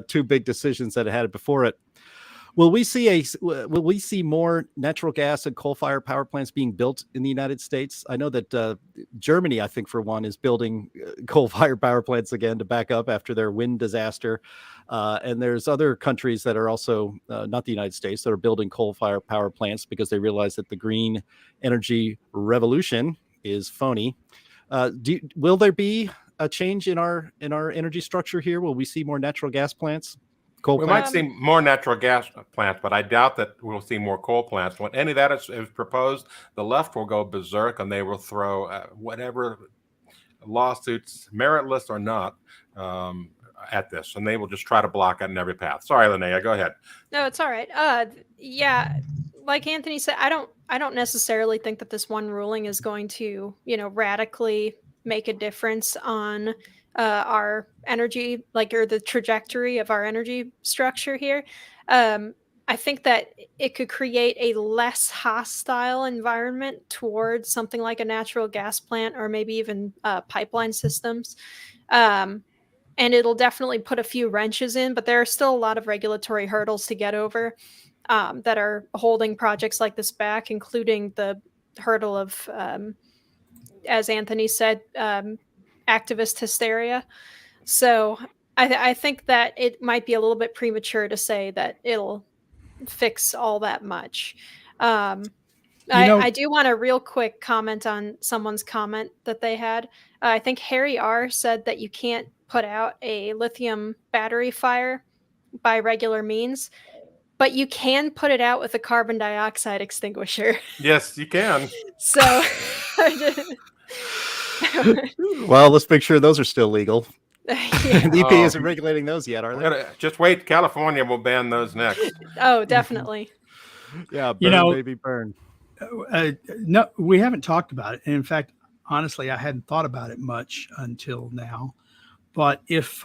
two big decisions that it had before it. Will we see more natural gas and coal-fired power plants being built in the United States? I know that Germany, I think for one, is building coal-fired power plants again to back up after their wind disaster. And there's other countries that are also not the United States that are building coal-fired power plants because they realize that the green energy revolution is phony. Will there be a change in our energy structure here? Will we see more natural gas plants? We might see more natural gas plants, but I doubt that we'll see more coal plants. When any of that is proposed, the left will go berserk and they will throw whatever lawsuits, meritless or not, at this, and they will just try to block it in every path. Sorry, Linnea, go ahead. No, it's all right. Yeah, like Anthony said, I don't necessarily think that this one ruling is going to, radically make a difference on our energy, or the trajectory of our energy structure here. I think that it could create a less hostile environment towards something like a natural gas plant or maybe even pipeline systems. And it'll definitely put a few wrenches in, but there are still a lot of regulatory hurdles to get over that are holding projects like this back, including the hurdle of, as Anthony said, activist hysteria. So I think that it might be a little bit premature to say that it'll fix all that much. I do want a real quick comment on someone's comment that they had. I think Harry R. said that you can't put out a lithium battery fire by regular means, but you can put it out with a carbon dioxide extinguisher. Yes, you can. So... Well, let's make sure those are still legal. Yeah. The EPA isn't regulating those yet, are they? Just wait. California will ban those next. Oh, definitely. Yeah, burn, baby, burn. No, we haven't talked about it. And in fact, honestly, I hadn't thought about it much until now. But if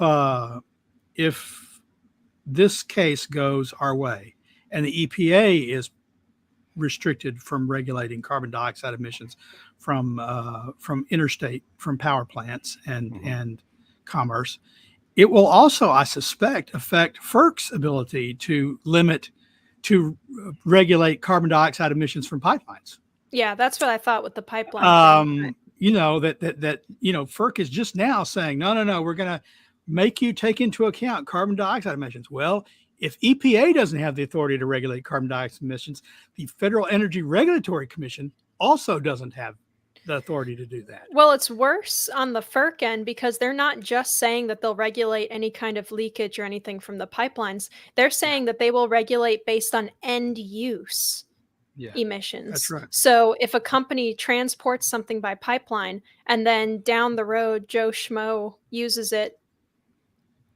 this case goes our way and the EPA is restricted from regulating carbon dioxide emissions from power plants and commerce, it will also, I suspect, affect FERC's ability to regulate carbon dioxide emissions from pipelines. Yeah, that's what I thought with the pipeline. FERC is just now saying, no, we're going to make you take into account carbon dioxide emissions. Well, if EPA doesn't have the authority to regulate carbon dioxide emissions, the Federal Energy Regulatory Commission also doesn't have the authority to do that. Well, it's worse on the FERC end because they're not just saying that they'll regulate any kind of leakage or anything from the pipelines. They're saying that they will regulate based on end use emissions. That's right. So if a company transports something by pipeline and then down the road, Joe Schmo uses it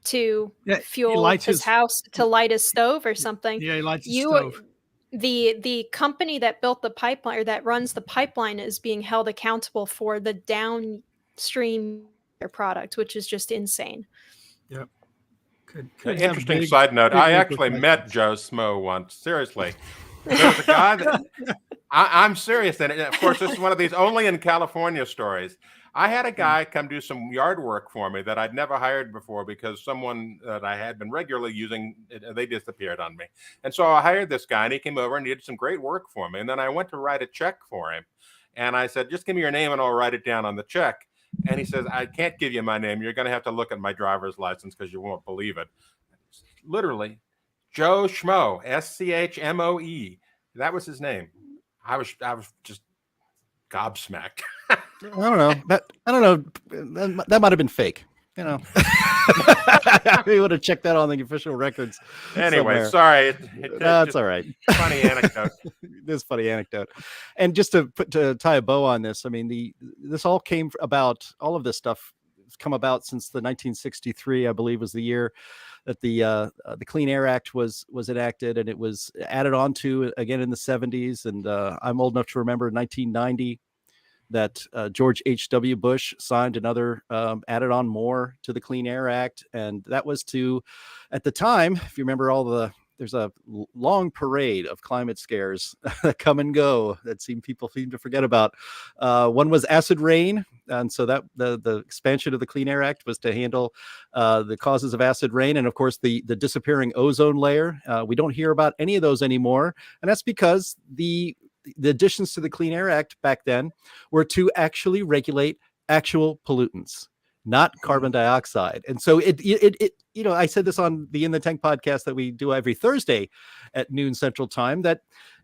to fuel his house, to light his stove or something. Yeah, he lights his stove. The company that built the pipeline or that runs the pipeline is being held accountable for the downstream product, which is just insane. Yep. Interesting side note. I actually met Joe Schmo once. Seriously. There was a guy that I'm serious. And of course, this is one of these only in California stories. I had a guy come do some yard work for me that I'd never hired before because someone that I had been regularly using, they disappeared on me. And so I hired this guy and he came over and he did some great work for me. And then I went to write a check for him. And I said, just give me your name and I'll write it down on the check. And he says, I can't give you my name. You're going to have to look at my driver's license because you won't believe it. Literally, Joe Schmo, SCHMOE. That was his name. I was just gobsmacked. I don't know. That might have been fake. We would have checked that on the official records. Anyway, somewhere. sorry. That's all right. Funny anecdote. This funny anecdote. And just to tie a bow on this, I mean, this all came about, all of this stuff has come about since the 1963, I believe, was the year that the Clean Air Act was enacted, and it was added on to again in the 70s. And I'm old enough to remember 1990 that George H.W. Bush signed another, added on more to the Clean Air Act. And that was to, at the time, if you remember there's a long parade of climate scares that come and go that people seem to forget about. One was acid rain. And so that the expansion of the Clean Air Act was to handle the causes of acid rain. And of course, the disappearing ozone layer. We don't hear about any of those anymore. And that's because the additions to the Clean Air Act back then were to actually regulate actual pollutants, not carbon dioxide. And so I said this on the In the Tank podcast that we do every Thursday at noon Central Time, that,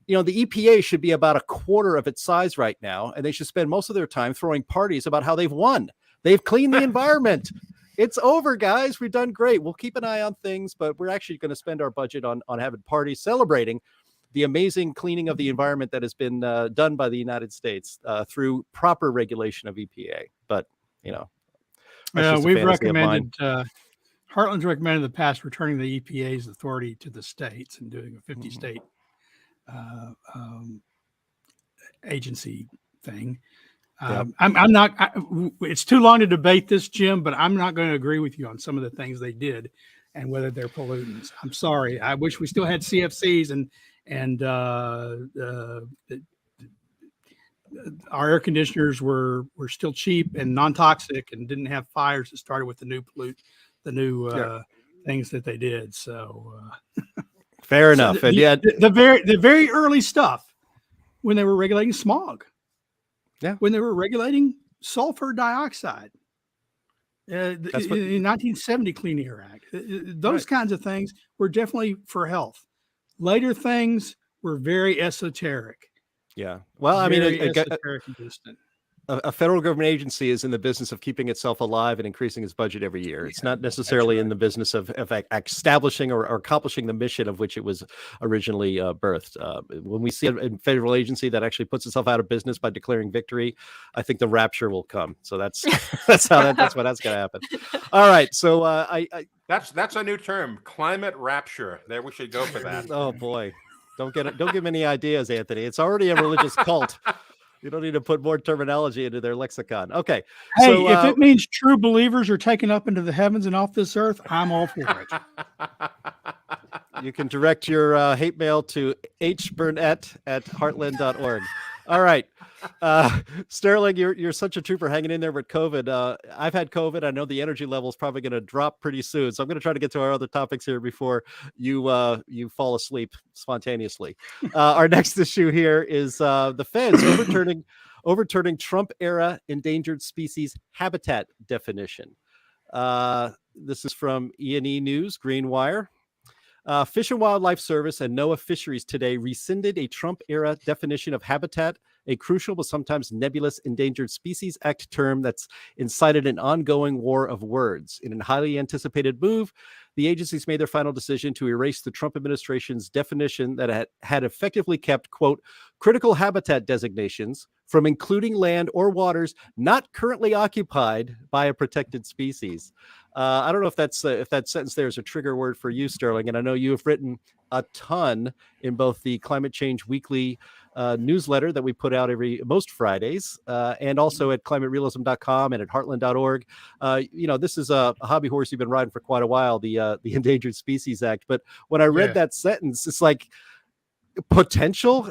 the EPA should be about a quarter of its size right now. And they should spend most of their time throwing parties about how they've won. They've cleaned the environment. It's over, guys. We've done great. We'll keep an eye on things, but we're actually going to spend our budget on having parties celebrating the amazing cleaning of the environment that has been done by the United States through proper regulation of EPA. But, we've recommended, Heartland's recommended in the past returning the EPA's authority to the states and doing a 50 state agency thing. I'm not, it's too long to debate this, Jim, but I'm not going to agree with you on some of the things they did and whether they're pollutants. I'm sorry. I wish we still had CFCs and our air conditioners were still cheap and non-toxic and didn't have fires that started with the new things that they did. So fair enough. So the very early stuff when they were regulating smog, when they were regulating sulfur dioxide, the 1970 Clean Air Act, those kinds of things were definitely for health. Later things were very esoteric. Yeah. Well, I mean, a federal government agency is in the business of keeping itself alive and increasing its budget every year. It's not necessarily in the business of establishing or accomplishing the mission of which it was originally birthed. When we see a federal agency that actually puts itself out of business by declaring victory, I think the rapture will come. So that's that's when that's going to happen. All right. So that's a new term, climate rapture. There, we should go for that. Oh boy, don't give me any ideas, Anthony. It's already a religious cult. You don't need to put more terminology into their lexicon. Okay. Hey, so, if it means true believers are taken up into the heavens and off this earth, I'm all for it. You can direct your hate mail to hburnett@heartland.org. All right. Sterling, you're such a trooper hanging in there with COVID. I've had COVID. I know the energy level is probably going to drop pretty soon. So I'm going to try to get to our other topics here before you fall asleep spontaneously. Our next issue here is the feds overturning Trump-era endangered species habitat definition. This is from E&E News, Green Wire. Fish and Wildlife Service and NOAA Fisheries today rescinded a Trump-era definition of habitat, a crucial but sometimes nebulous Endangered Species Act term that's incited an ongoing war of words. In a highly anticipated move, the agencies made their final decision to erase the Trump administration's definition that had effectively kept, quote, critical habitat designations from including land or waters not currently occupied by a protected species. I don't know if that sentence there is a trigger word for you, Sterling, and I know you have written a ton in both the Climate Change Weekly newsletter that we put out most Fridays, and also at climaterealism.com and at heartland.org. This is a hobby horse you've been riding for quite a while, the Endangered Species Act. But when I read that sentence, it's like potential,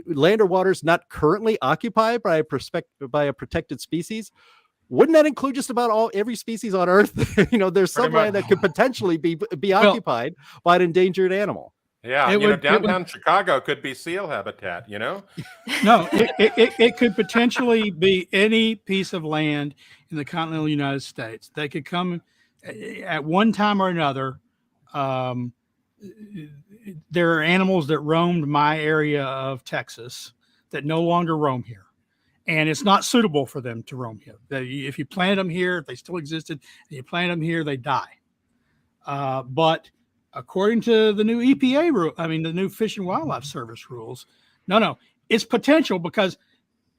land or waters not currently occupied by a protected species. Wouldn't that include just about every species on Earth? There's some land that could potentially be occupied by an endangered animal. Yeah, It would- downtown Chicago could be seal habitat, No, it could potentially be any piece of land in the continental United States. They could come at one time or another. There are animals that roamed my area of Texas that no longer roam here. And it's not suitable for them to roam here. If you plant them here, if they still existed, and you plant them here, they die. But according to the new EPA rule, the new Fish and Wildlife Service rules, no, it's potential, because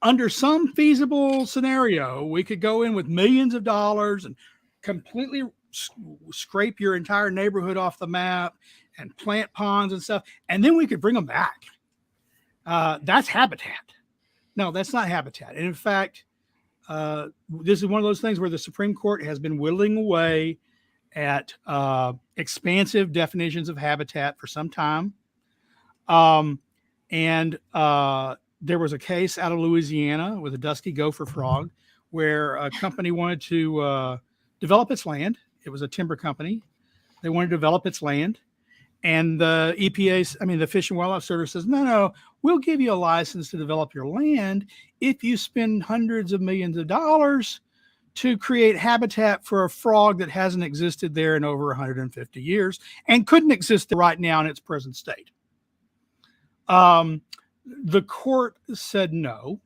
under some feasible scenario, we could go in with millions of dollars and completely scrape your entire neighborhood off the map and plant ponds and stuff, and then we could bring them back. That's habitat. No, that's not habitat. And in fact, this is one of those things where the Supreme Court has been whittling away at expansive definitions of habitat for some time. And there was a case out of Louisiana with a dusky gopher frog where a company wanted to develop its land. It was a timber company. They wanted to develop its land. And the EPA, the Fish and Wildlife Service says, no, we'll give you a license to develop your land if you spend hundreds of millions of dollars to create habitat for a frog that hasn't existed there in over 150 years and couldn't exist there right now in its present state. The court said no.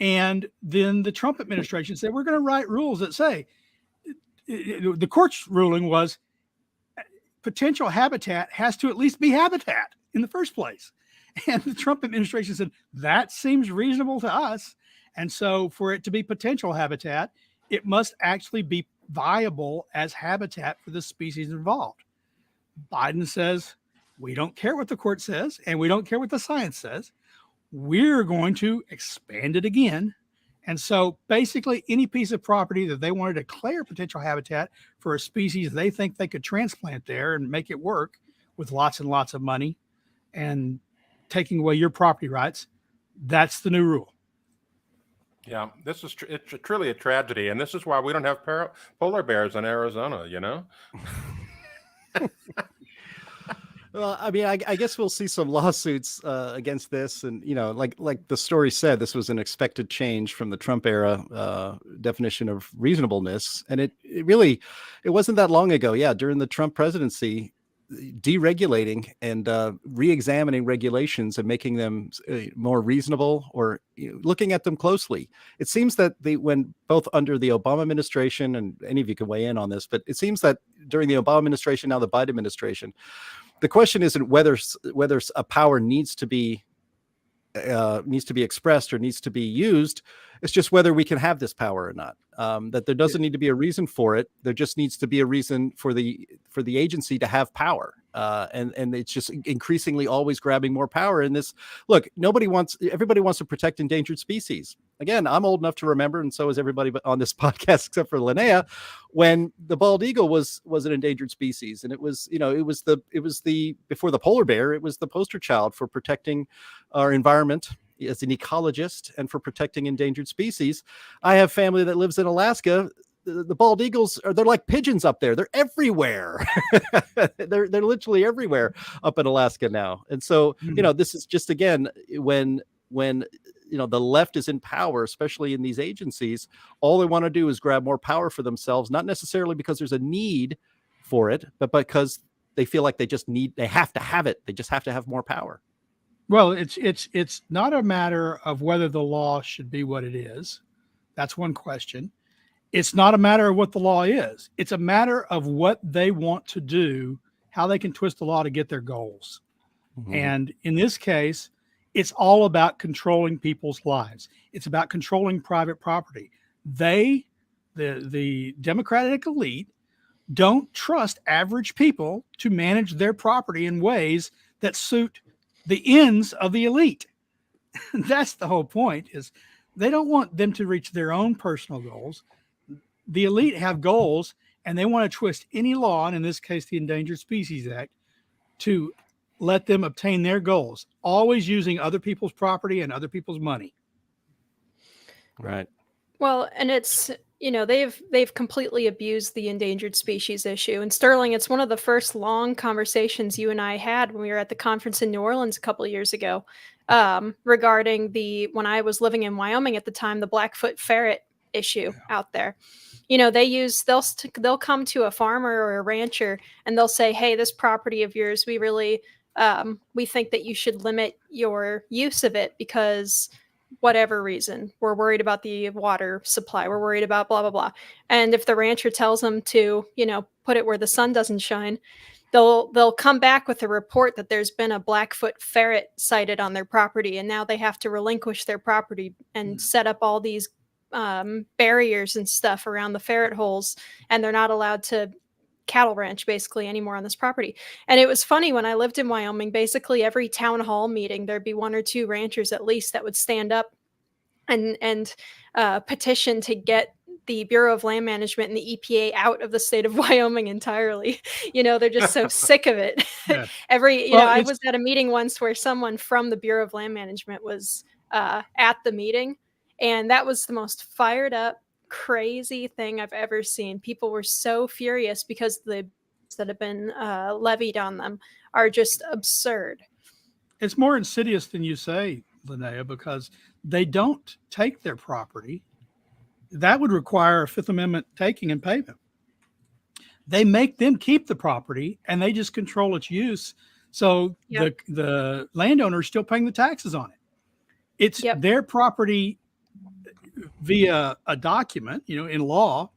And then the Trump administration said, we're going to write rules that say, the court's ruling was potential habitat has to at least be habitat in the first place. And the Trump administration said, that seems reasonable to us. And so for it to be potential habitat, it must actually be viable as habitat for the species involved. Biden says, we don't care what the court says, and we don't care what the science says. We're going to expand it again. And so basically any piece of property that they want to declare potential habitat for a species they think they could transplant there and make it work with lots and lots of money and taking away your property rights, that's the new rule. Yeah, this is it's truly a tragedy, and this is why we don't have polar bears in Arizona. Well, I guess we'll see some lawsuits against this, and like the story said, this was an expected change from the Trump era definition of reasonableness, and it wasn't that long ago. Yeah, during the Trump presidency, deregulating and re-examining regulations and making them more reasonable, or looking at them closely. It seems that when both under the Obama administration, and any of you can weigh in on this, but it seems that during the Obama administration, now the Biden administration, the question isn't whether a power needs to be expressed or needs to be used. It's just whether we can have this power or not. That there doesn't need to be a reason for it. There just needs to be a reason for the agency to have power. And it's just increasingly always grabbing more power in this. Look, everybody wants to protect endangered species. Again, I'm old enough to remember, and so is everybody on this podcast except for Linnea, when the bald eagle was an endangered species, and it was before the polar bear, it was the poster child for protecting our environment as an ecologist and for protecting endangered species. I have family that lives in Alaska. The bald eagles they're like pigeons up there. They're everywhere. they're literally everywhere up in Alaska now. And so, this is just, again, when the left is in power, especially in these agencies, all they want to do is grab more power for themselves, not necessarily because there's a need for it, but because they feel like they have to have it. They just have to have more power. Well, it's not a matter of whether the law should be what it is. That's one question. It's not a matter of what the law is. It's a matter of what they want to do, how they can twist the law to get their goals. Mm-hmm. And in this case, it's all about controlling people's lives. It's about controlling private property. The Democratic elite don't trust average people to manage their property in ways that suit the ends of the elite. That's the whole point, is they don't want them to reach their own personal goals. The elite have goals, and they want to twist any law, and in this case, the Endangered Species Act, to let them obtain their goals, always using other people's property and other people's money. Right. Well, and it's they've completely abused the endangered species issue. And Sterling, it's one of the first long conversations you and I had when we were at the conference in New Orleans a couple of years ago, regarding when I was living in Wyoming at the time, the Blackfoot ferret issue out there. They'll come to a farmer or a rancher and they'll say, hey, this property of yours, we really we think that you should limit your use of it because whatever reason, we're worried about the water supply, we're worried about blah blah blah. And if the rancher tells them to put it where the sun doesn't shine, they'll come back with a report that there's been a Blackfoot ferret sighted on their property, and now they have to relinquish their property and set up all these barriers and stuff around the ferret holes, and they're not allowed to cattle ranch basically anymore on this property. And it was funny, when I lived in Wyoming, basically every town hall meeting there'd be one or two ranchers at least that would stand up and petition to get the Bureau of Land Management and the EPA out of the state of Wyoming entirely. They're just so sick of it. Yeah. I was at a meeting once where someone from the Bureau of Land Management was at the meeting, and that was the most fired up, crazy thing I've ever seen. People were so furious because the that have been levied on them are just absurd. It's more insidious than you say, Linnea, because they don't take their property. That would require a Fifth Amendment taking and payment. They make them keep the property and they just control its use. So the landowner is still paying the taxes on it. It's their property via a document, in law,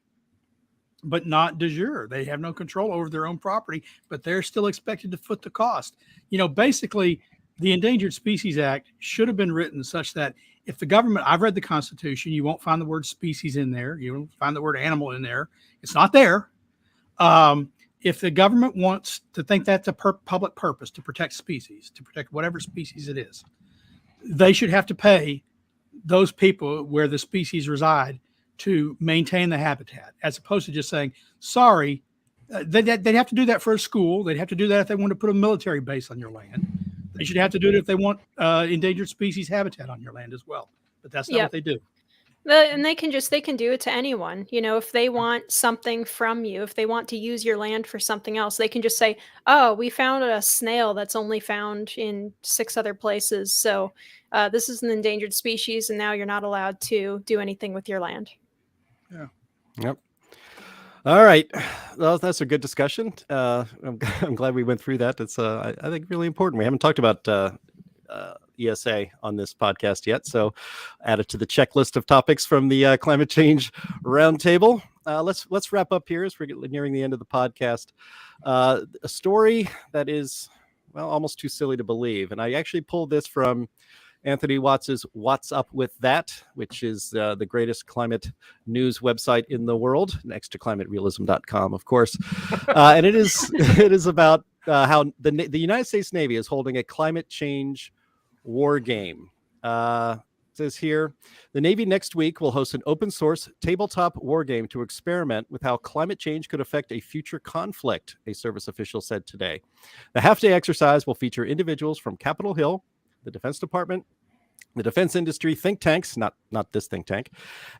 but not de jure. They have no control over their own property, but they're still expected to foot the cost. Basically, the Endangered Species Act should have been written such that if the government, I've read the Constitution, you won't find the word species in there. You won't find the word animal in there. It's not there. If the government wants to think that's a public purpose, to protect species, to protect whatever species it is, they should have to pay those people where the species reside to maintain the habitat, as opposed to just saying, sorry, they'd have to do that for a school. They'd have to do that if they want to put a military base on your land. They should have to do it if they want endangered species habitat on your land as well. But that's not what they do. And they can do it to anyone. If they want something from you, if they want to use your land for something else, they can just say, oh, we found a snail that's only found in 6 other places. So this is an endangered species, and now you're not allowed to do anything with your land. Yeah. Yep. All right. Well, that's a good discussion. I'm glad we went through that. It's, I think, really important. We haven't talked about ESA on this podcast yet, so add it to the checklist of topics from the climate change roundtable. Let's wrap up here as we're nearing the end of the podcast. A story that is, well, almost too silly to believe, and I actually pulled this from Anthony Watts's What's Up With That, which is the greatest climate news website in the world, next to climaterealism.com, of course. And it is about how the United States Navy is holding a climate change war game. It says here, the Navy next week will host an open source tabletop war game to experiment with how climate change could affect a future conflict, a service official said today. The half-day exercise will feature individuals from Capitol Hill, the Defense Department, the defense industry, think tanks, not this think tank,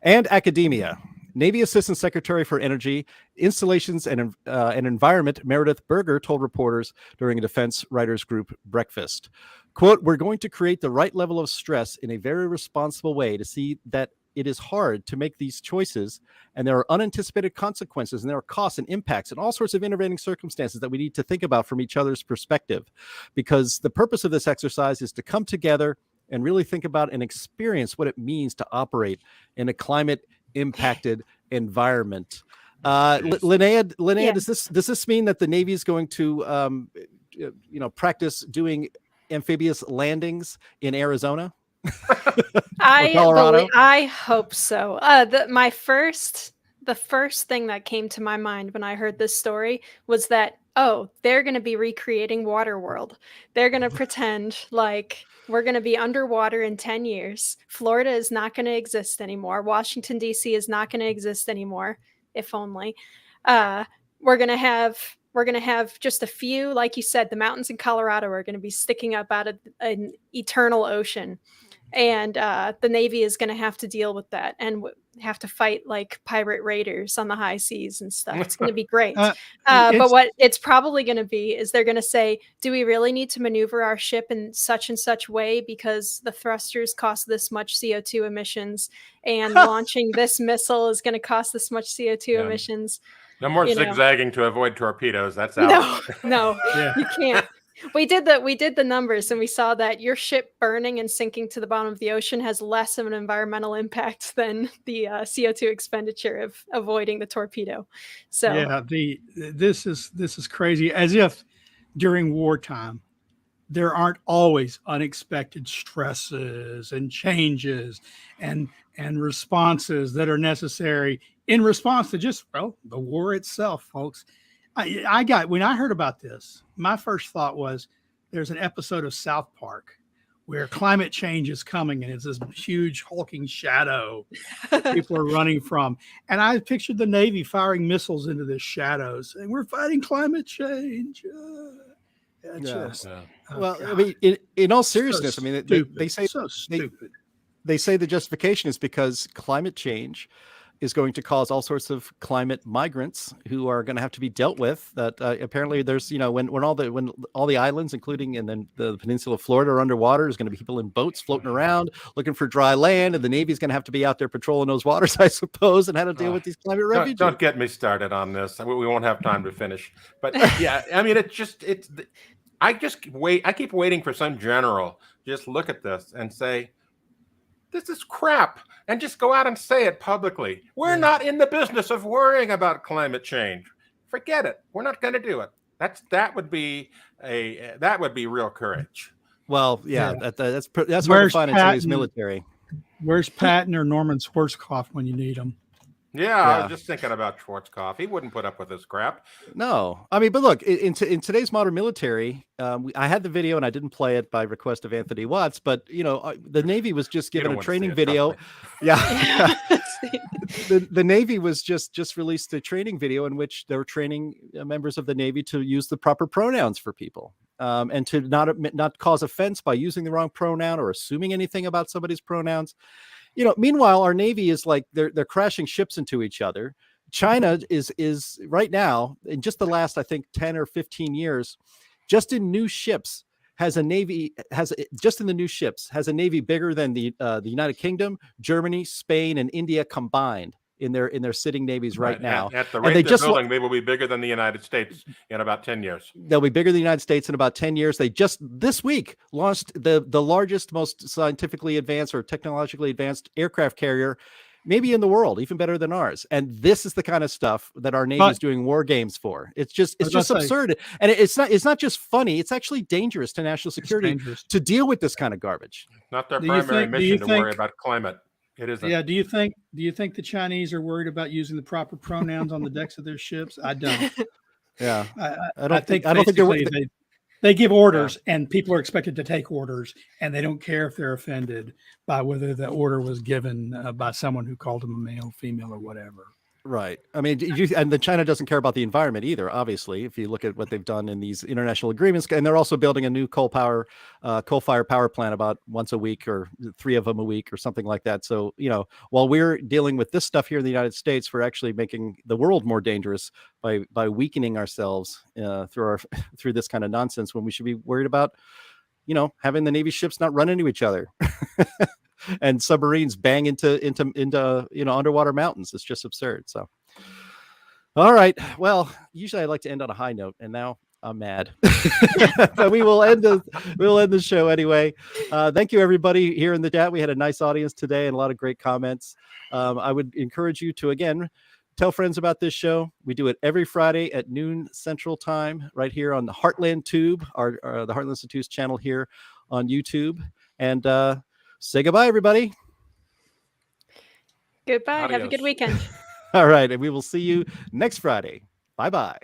and academia. Navy Assistant Secretary for Energy, Installations and Environment, Meredith Berger, told reporters during a Defense Writers Group breakfast, quote, "We're going to create the right level of stress in a very responsible way to see that it is hard to make these choices, and there are unanticipated consequences, and there are costs and impacts and all sorts of intervening circumstances that we need to think about from each other's perspective. Because the purpose of this exercise is to come together and really think about and experience what it means to operate in a climate impacted environment." Linnea, does this mean that the Navy is going to practice doing amphibious landings in Arizona? I hope so. The first thing that came to my mind when I heard this story was that, oh, they're going to be recreating Waterworld. They're going to pretend like we're going to be underwater in 10 years. Florida is not going to exist anymore. Washington, D.C. is not going to exist anymore, if only. We're going to have just a few, like you said, the mountains in Colorado are going to be sticking up out of an eternal ocean. And the Navy is going to have to deal with that. And have to fight like pirate raiders on the high seas and stuff. It's going to be great. It's- But what it's probably going to be is they're going to say, do we really need to maneuver our ship in such and such way because the thrusters cost this much CO2 emissions and launching this missile is going to cost this much CO2 emissions? No more you know. zigzagging to avoid torpedoes. That's out. No, you can't. We did the numbers and we saw that your ship burning and sinking to the bottom of the ocean has less of an environmental impact than the CO2 expenditure of avoiding the torpedo. So yeah, this is crazy. As if during wartime there aren't always unexpected stresses and changes and responses that are necessary in response to just the war itself, folks. When I heard about this, my first thought was there's an episode of South Park where climate change is coming and it's this huge hulking shadow people are running from. And I pictured the Navy firing missiles into the shadows and we're fighting climate change. Well, I mean, in all seriousness, I mean, they say so stupid. They say the justification is because climate change is going to cause all sorts of climate migrants who are going to have to be dealt with. That apparently there's, when all the islands, including and then the peninsula of Florida, are underwater, there's going to be people in boats floating around looking for dry land, and the Navy's going to have to be out there patrolling those waters, I suppose, and how to deal with these climate refugees. Don't get me started on this. We won't have time to finish. But yeah, I mean, I keep waiting for some general just look at this and say, this is crap, and just go out and say it publicly. We're not in the business of worrying about climate change. Forget it. We're not going to do it. That would be real courage. Well, that's hard to find in today's military. Where's Patton or Norman Schwarzkopf when you need them? Yeah, I was just thinking about Schwarzkopf. He wouldn't put up with this crap. No, I mean, but look, in today's modern military, I had the video and I didn't play it by request of Anthony Watts, but the Navy was just given a training video. Yeah, the Navy was just released a training video in which they were training members of the Navy to use the proper pronouns for people, and to not cause offense by using the wrong pronoun or assuming anything about somebody's pronouns. Meanwhile, our Navy is like they're crashing ships into each other. China is right now, in just the last, I think, 10 or 15 years, just in new ships has a Navy bigger than the United Kingdom, Germany, Spain, and India combined in their sitting navies right now. At the rate they're building, they will be bigger than the United States in about 10 years. They'll be bigger than the United States in about 10 years. They just this week launched the largest, most scientifically advanced or technologically advanced aircraft carrier, maybe in the world, even better than ours. And this is the kind of stuff that our Navy is doing war games for. It's just absurd. And it's not just funny. It's actually dangerous to national security to deal with this kind of garbage. Not their primary mission to worry about climate. It isn't. Yeah. Do you think the Chinese are worried about using the proper pronouns on the decks of their ships? I don't. Yeah. I don't think they give orders and people are expected to take orders and they don't care if they're offended by whether the order was given by someone who called them a male, female, or whatever. Right. I mean, and the China doesn't care about the environment either, obviously, if you look at what they've done in these international agreements. And they're also building a new coal-fired power plant about once a week or 3 of them a week or something like that. So, while we're dealing with this stuff here in the United States, we're actually making the world more dangerous by weakening ourselves through this kind of nonsense when we should be worried about, having the Navy ships not run into each other. And submarines bang into underwater mountains. It's just absurd. So, all right. Well, usually I like to end on a high note, and now I'm mad. But we'll end the show anyway. Thank you, everybody here in the chat. We had a nice audience today and a lot of great comments. I would encourage you to again tell friends about this show. We do it every Friday at noon Central Time, right here on the Heartland Tube, the Heartland Institute's channel here on YouTube. And say goodbye, everybody. Goodbye. Adios. Have a good weekend. All right. And we will see you next Friday. Bye-bye.